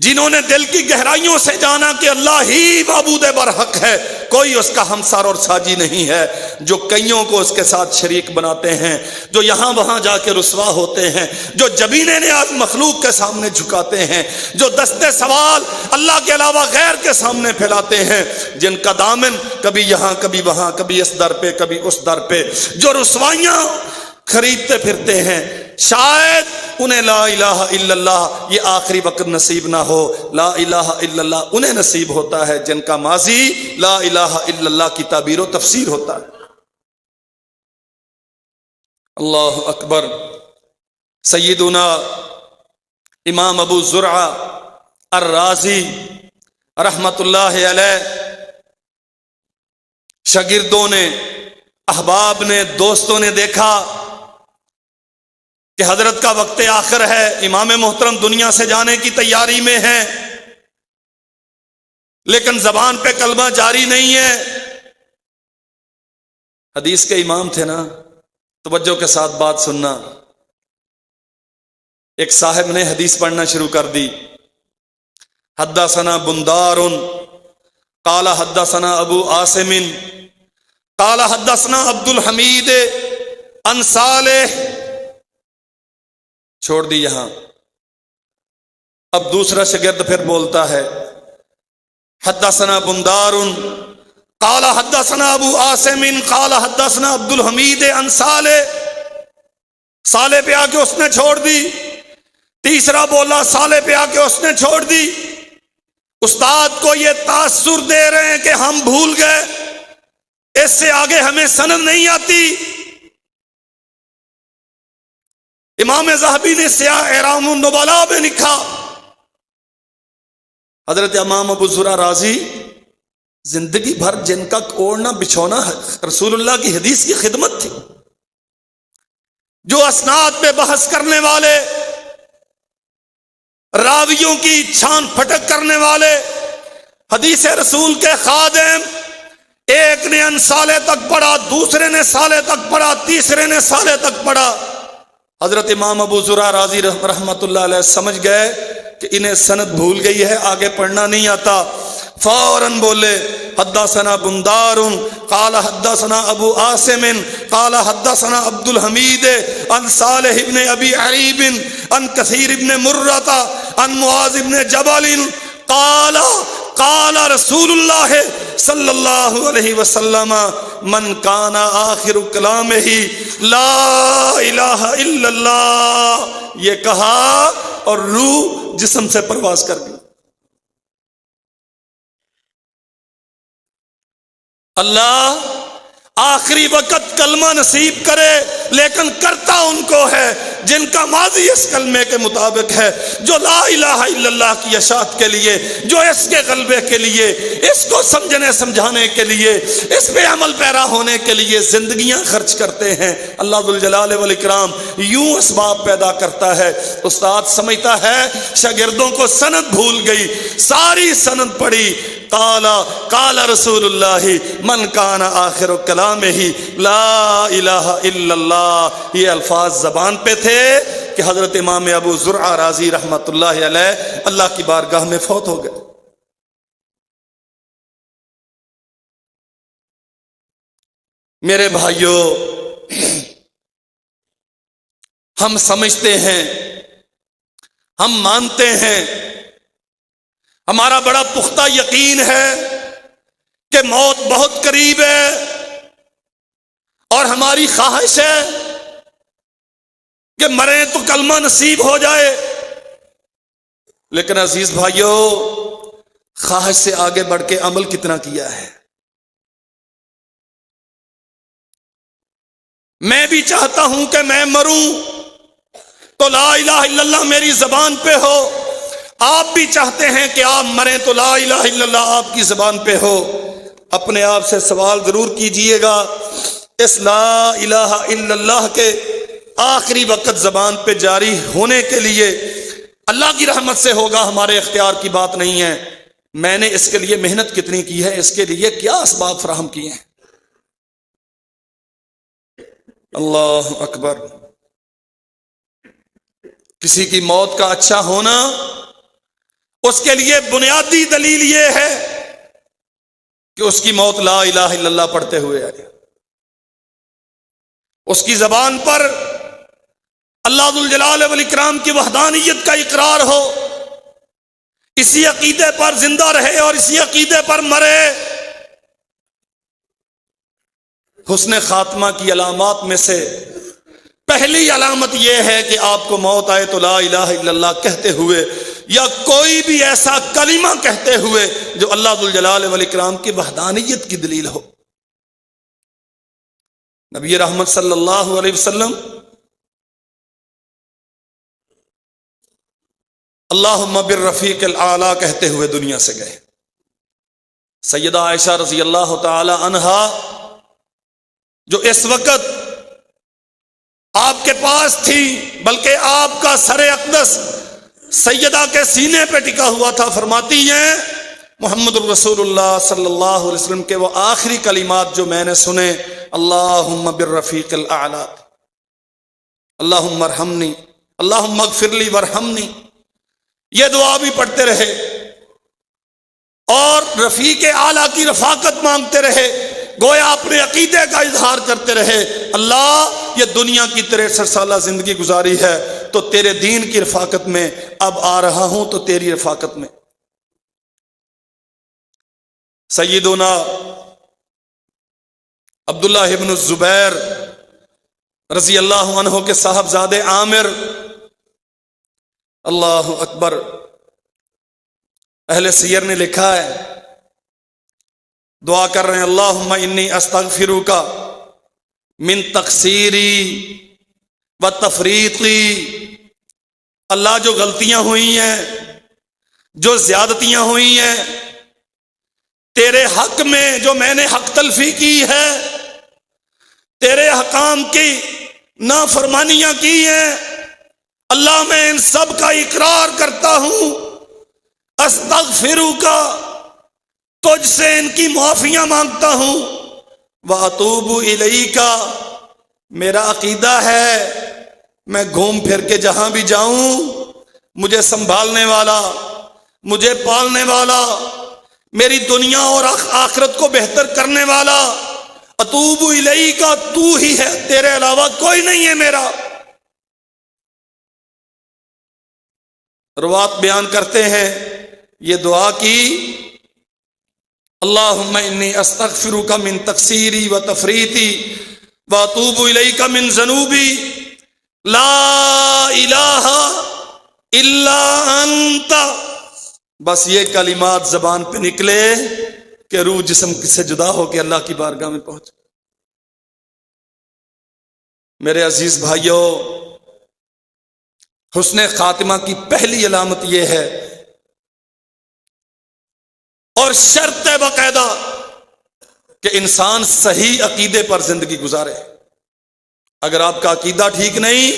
جنہوں نے دل کی گہرائیوں سے جانا کہ اللہ ہی معبود برحق ہے، کوئی اس کا ہمسر اور ساجی نہیں ہے، جو کئیوں کو اس کے ساتھ شریک بناتے ہیں، جو یہاں وہاں جا کے رسوا ہوتے ہیں، جو جبینے نیاز مخلوق کے سامنے جھکاتے ہیں، جو دستے سوال اللہ کے علاوہ غیر کے سامنے پھیلاتے ہیں، جن کا دامن کبھی یہاں کبھی وہاں، کبھی اس در پہ کبھی اس در پہ، جو رسوائیاں خریدتے پھرتے ہیں، شاید انہیں لا الہ الا اللہ یہ آخری وقت نصیب نہ ہو۔ لا الہ الا اللہ انہیں نصیب ہوتا ہے جن کا ماضی لا الہ الا اللہ کی تعبیر و تفسیر ہوتا ہے۔ اللہ اکبر۔ سیدنا امام ابو زرعہ الرازی رحمت اللہ علیہ، شاگردوں نے، احباب نے، دوستوں نے دیکھا کہ حضرت کا وقت آخر ہے، امام محترم دنیا سے جانے کی تیاری میں ہے، لیکن زبان پہ کلمہ جاری نہیں ہے۔ حدیث کے امام تھے نا، توجہ کے ساتھ بات سننا۔ ایک صاحب نے حدیث پڑھنا شروع کر دی. حدثنا بندار قال حدثنا ابو عاصم قال حدثنا عبد الحمید عن صالح. چھوڑ دی یہاں. اب دوسرا شاگرد پھر بولتا ہے حدثنا بندار قال حدثنا ابو عاصم قال حدثنا عبد الحمید عن صالح. صالح پہ آ کے اس نے چھوڑ دی. تیسرا بولا صالح پہ آ کے اس نے چھوڑ دی. استاد کو یہ تاثر دے رہے ہیں کہ ہم بھول گئے, اس سے آگے ہمیں سند نہیں آتی. امام ذہبی نے سیاہ اعلام النبلاء میں لکھا, حضرت امام ابو زرع رازی زندگی بھر جن کا اوڑھنا بچھونا رسول اللہ کی حدیث کی خدمت تھی, جو اسناد پہ بحث کرنے والے, راویوں کی چھان پھٹک کرنے والے, حدیث رسول کے خادم, ایک نے ان سالے تک پڑھا, دوسرے نے سالے تک پڑھا, تیسرے نے سالے تک پڑھا. حضرت امام ابو زرع رازی رحمت اللہ علیہ سمجھ گئے کہ انہیں سند بھول گئی ہے, آگے پڑھنا نہیں آتا. فوراً بولے حدثنا بندار قال حدثنا ابو عاصم قال حدثنا عبد الحمید عن صالح ابن ابی عریب عن کثیر ابن مرۃ عن معاذ ابن جبل قال قال رسول اللہ صلی اللہ علیہ وسلم من کان آخر کلامہ لا الہ الا اللہ. یہ کہا اور روح جسم سے پرواز کر گئی. اللہ آخری وقت کلمہ نصیب کرے, لیکن کرتا ان کو ہے جن کا ماضی اس کلمے کے مطابق ہے, جو لا الہ الا اللہ کی اشاعت کے لیے, جو اس کے غلبے کے لیے, اس کو سمجھنے سمجھانے کے لیے, اس پہ عمل پیرا ہونے کے لیے زندگیاں خرچ کرتے ہیں. اللہ ذوالجلال والاکرام یوں اسباب پیدا کرتا ہے. استاد سمجھتا ہے شاگردوں کو سند بھول گئی, ساری سند پڑھی. قال رسول اللہ من کان آخر کلامہ لا الہ الا اللہ. یہ الفاظ زبان پہ تھے کہ حضرت امام ابو زرع رازی رحمت اللہ علیہ اللہ کی بارگاہ میں فوت ہو گئے. میرے بھائیوں, ہم سمجھتے ہیں, ہم مانتے ہیں, ہمارا بڑا پختہ یقین ہے کہ موت بہت قریب ہے, اور ہماری خواہش ہے کہ مریں تو کلمہ نصیب ہو جائے. لیکن عزیز بھائیوں, خواہش سے آگے بڑھ کے عمل کتنا کیا ہے. میں بھی چاہتا ہوں کہ میں مروں تو لا الہ الا اللہ میری زبان پہ ہو. آپ بھی چاہتے ہیں کہ آپ مریں تو لا الہ الا اللہ آپ کی زبان پہ ہو. اپنے آپ سے سوال ضرور کیجئے گا, اس لا الہ الا اللہ کے آخری وقت زبان پہ جاری ہونے کے لیے اللہ کی رحمت سے ہوگا, ہمارے اختیار کی بات نہیں ہے. میں نے اس کے لیے محنت کتنی کی ہے, اس کے لیے کیا اسباب فراہم کیے ہیں. اللہ اکبر. کسی کی موت کا اچھا ہونا, اس کے لیے بنیادی دلیل یہ ہے کہ اس کی موت لا الہ الا اللہ پڑھتے ہوئے آئے, اس کی زبان پر اللہ ذوالجلال والاکرام کی وحدانیت کا اقرار ہو, اسی عقیدے پر زندہ رہے اور اسی عقیدے پر مرے. حسن خاتمہ کی علامات میں سے پہلی علامت یہ ہے کہ آپ کو موت آئے تو لا الہ الا اللہ کہتے ہوئے, یا کوئی بھی ایسا کلمہ کہتے ہوئے جو اللہ ذوالجلال والاکرام کی وحدانیت کی دلیل ہو. نبی رحمت صلی اللہ علیہ وسلم اللہم بالرفیق الاعلی کہتے ہوئے دنیا سے گئے. سیدہ عائشہ رضی اللہ تعالی عنہا جو اس وقت آپ کے پاس تھی, بلکہ آپ کا سر اقدس سیدہ کے سینے پہ ٹکا ہوا تھا, فرماتی ہیں محمد الرسول اللہ صلی اللہ علیہ وسلم کے وہ آخری کلمات جو میں نے سنے, اللہم بالرفیق الاعلی, اللہم ارحمنی اللہم اغفر لی ورحمنی، یہ دعا بھی پڑھتے رہے اور رفیق اعلیٰ کی رفاقت مانگتے رہے، گویا اپنے عقیدے کا اظہار کرتے رہے، اللہ یہ دنیا کی 63 سالہ زندگی گزاری ہے تو تیرے دین کی رفاقت میں اب آ رہا ہوں، تو تیری رفاقت میں۔ سیدنا عبداللہ ابن الزبیر رضی اللہ عنہ کے صاحبزادے عامر، اللہ اکبر، اہل سیر نے لکھا ہے، دعا کر رہے ہیں اللہم انی استغفرک من تقصیری و تفریطی، اللہ جو غلطیاں ہوئی ہیں، جو زیادتیاں ہوئی ہیں تیرے حق میں، جو میں نے حق تلفی کی ہے، تیرے حکام کی نافرمانیاں کی ہیں، اللہ میں ان سب کا اقرار کرتا ہوں، استغفرک، تجھ سے ان کی معافیاں مانگتا ہوں، واتوب الیک، میرا عقیدہ ہے میں گھوم پھر کے جہاں بھی جاؤں مجھے سنبھالنے والا، مجھے پالنے والا، میری دنیا اور آخرت کو بہتر کرنے والا اتوب الیک تو ہی ہے، تیرے علاوہ کوئی نہیں ہے میرا۔ روات بیان کرتے ہیں یہ دعا کی، اللہم انی استغفرک من تقصیری و تفریطی واتوب الیک من ذنوبی لا الہ الا انت، بس یہ کلمات زبان پہ نکلے کہ روح جسم سے جدا ہو کے اللہ کی بارگاہ میں پہنچ۔ میرے عزیز بھائیوں، حسن خاتمہ کی پہلی علامت یہ ہے اور شرط ہے باقاعدہ کہ انسان صحیح عقیدے پر زندگی گزارے۔ اگر آپ کا عقیدہ ٹھیک نہیں،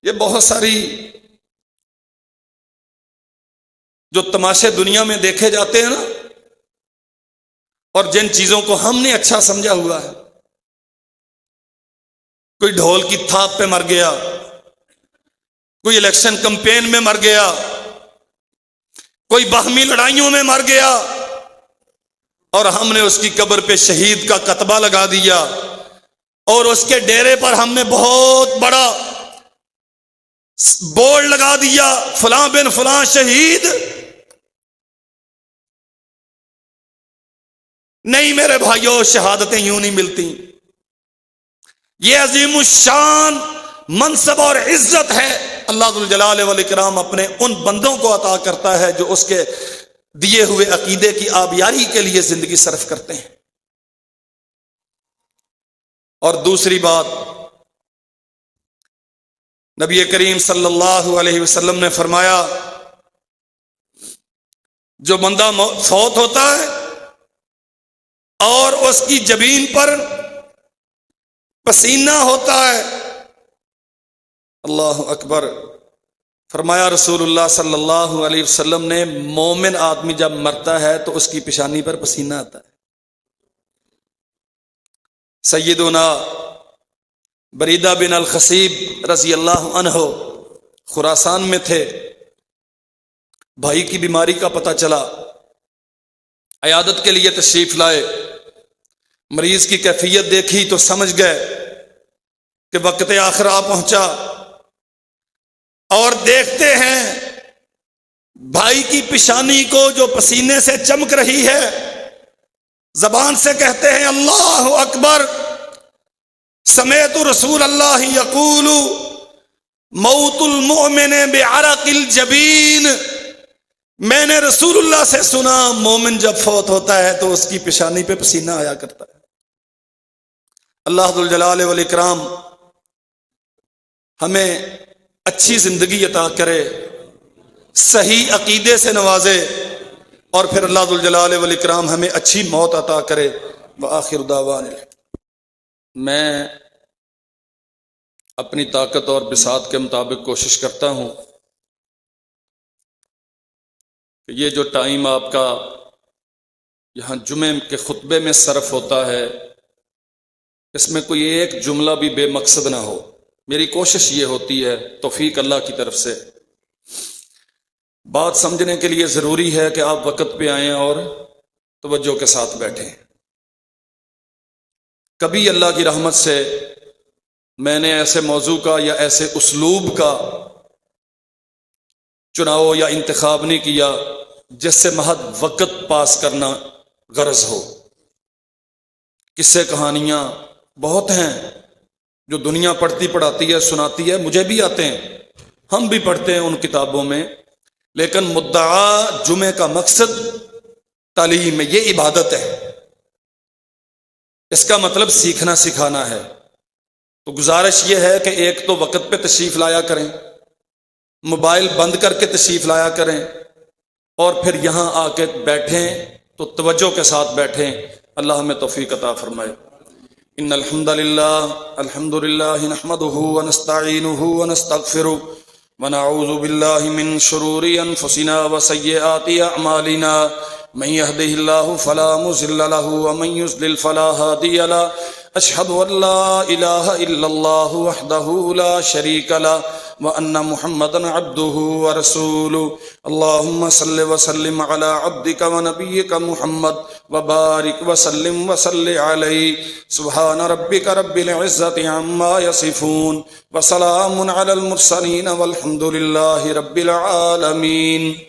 یہ بہت ساری جو تماشے دنیا میں دیکھے جاتے ہیں نا، اور جن چیزوں کو ہم نے اچھا سمجھا ہوا ہے، کوئی ڈھول کی تھاپ پہ مر گیا، کوئی الیکشن کمپین میں مر گیا، کوئی باہمی لڑائیوں میں مر گیا، اور ہم نے اس کی قبر پہ شہید کا کتبہ لگا دیا، اور اس کے ڈیرے پر ہم نے بہت بڑا بورڈ لگا دیا فلاں بن فلاں شہید۔ نہیں میرے بھائیوں، شہادتیں یوں نہیں ملتی، یہ عظیم الشان منصب اور عزت ہے، اللہ ذو الجلال والاکرام اپنے ان بندوں کو عطا کرتا ہے جو اس کے دیے ہوئے عقیدے کی آبیاری کے لیے زندگی صرف کرتے ہیں۔ اور دوسری بات، نبی کریم صلی اللہ علیہ وسلم نے فرمایا جو بندہ فوت ہوتا ہے اور اس کی جبین پر پسینہ ہوتا ہے، اللہ اکبر، فرمایا رسول اللہ صلی اللہ علیہ وسلم نے مومن آدمی جب مرتا ہے تو اس کی پیشانی پر پسینہ آتا ہے۔ سیدنا بریدہ بن الخصیب رضی اللہ عنہ خراسان میں تھے، بھائی کی بیماری کا پتہ چلا، عیادت کے لیے تشریف لائے، مریض کی کیفیت دیکھی تو سمجھ گئے کہ وقت آخر آ پہنچا، اور دیکھتے ہیں بھائی کی پیشانی کو جو پسینے سے چمک رہی ہے، زبان سے کہتے ہیں اللہ اکبر، سمیت رسول اللہ یقول موت المؤمن بعرق الجبین، میں نے رسول اللہ سے سنا مومن جب فوت ہوتا ہے تو اس کی پیشانی پہ پسینہ آیا کرتا ہے۔ اللہ ذو الجلال والاکرام ہمیں اچھی زندگی عطا کرے، صحیح عقیدے سے نوازے، اور پھر اللہ ذو الجلال والاکرام ہمیں اچھی موت عطا کرے۔ وآخر دعوانا، میں اپنی طاقت اور بساط کے مطابق کوشش کرتا ہوں کہ یہ جو ٹائم آپ کا یہاں جمعے کے خطبے میں صرف ہوتا ہے، اس میں کوئی ایک جملہ بھی بے مقصد نہ ہو۔ میری کوشش یہ ہوتی ہے، توفیق اللہ کی طرف سے، بات سمجھنے کے لیے ضروری ہے کہ آپ وقت پہ آئیں اور توجہ کے ساتھ بیٹھیں۔ کبھی اللہ کی رحمت سے میں نے ایسے موضوع کا یا ایسے اسلوب کا چناؤ یا انتخاب نہیں کیا جس سے محض وقت پاس کرنا غرض ہو۔ قصے کہانیاں بہت ہیں جو دنیا پڑھتی پڑھاتی ہے، سناتی ہے، مجھے بھی آتے ہیں، ہم بھی پڑھتے ہیں ان کتابوں میں، لیکن مدعا جمعے کا مقصد تعلیم ہے، یہ عبادت ہے، اس کا مطلب سیکھنا سکھانا ہے۔ تو گزارش یہ ہے کہ ایک تو وقت پہ تشریف لایا کریں، موبائل بند کر کے تشریف لایا کریں، اور پھر یہاں آ کے بیٹھیں تو توجہ کے ساتھ بیٹھیں۔ اللہ ہمیں توفیق عطا فرمائے۔ ان الحمد للہ نحمده ونستعینه ونستغفره ونعوذ باللہ من شرور انفسنا وسیئات اعمالنا، من يهده الله فلا مضل له ومن يضلل فلا هادي له، اشهد ان لا الہ الا اللہ وحدہ لا شریک له وان محمدا عبده ورسوله۔ اللهم صل وسلم على عبدك ونبيك محمد وبارك وسلم وصل عليه۔ سبحان ربك رب العزة عما يصفون وسلام على المرسلين والحمد لله رب العالمين۔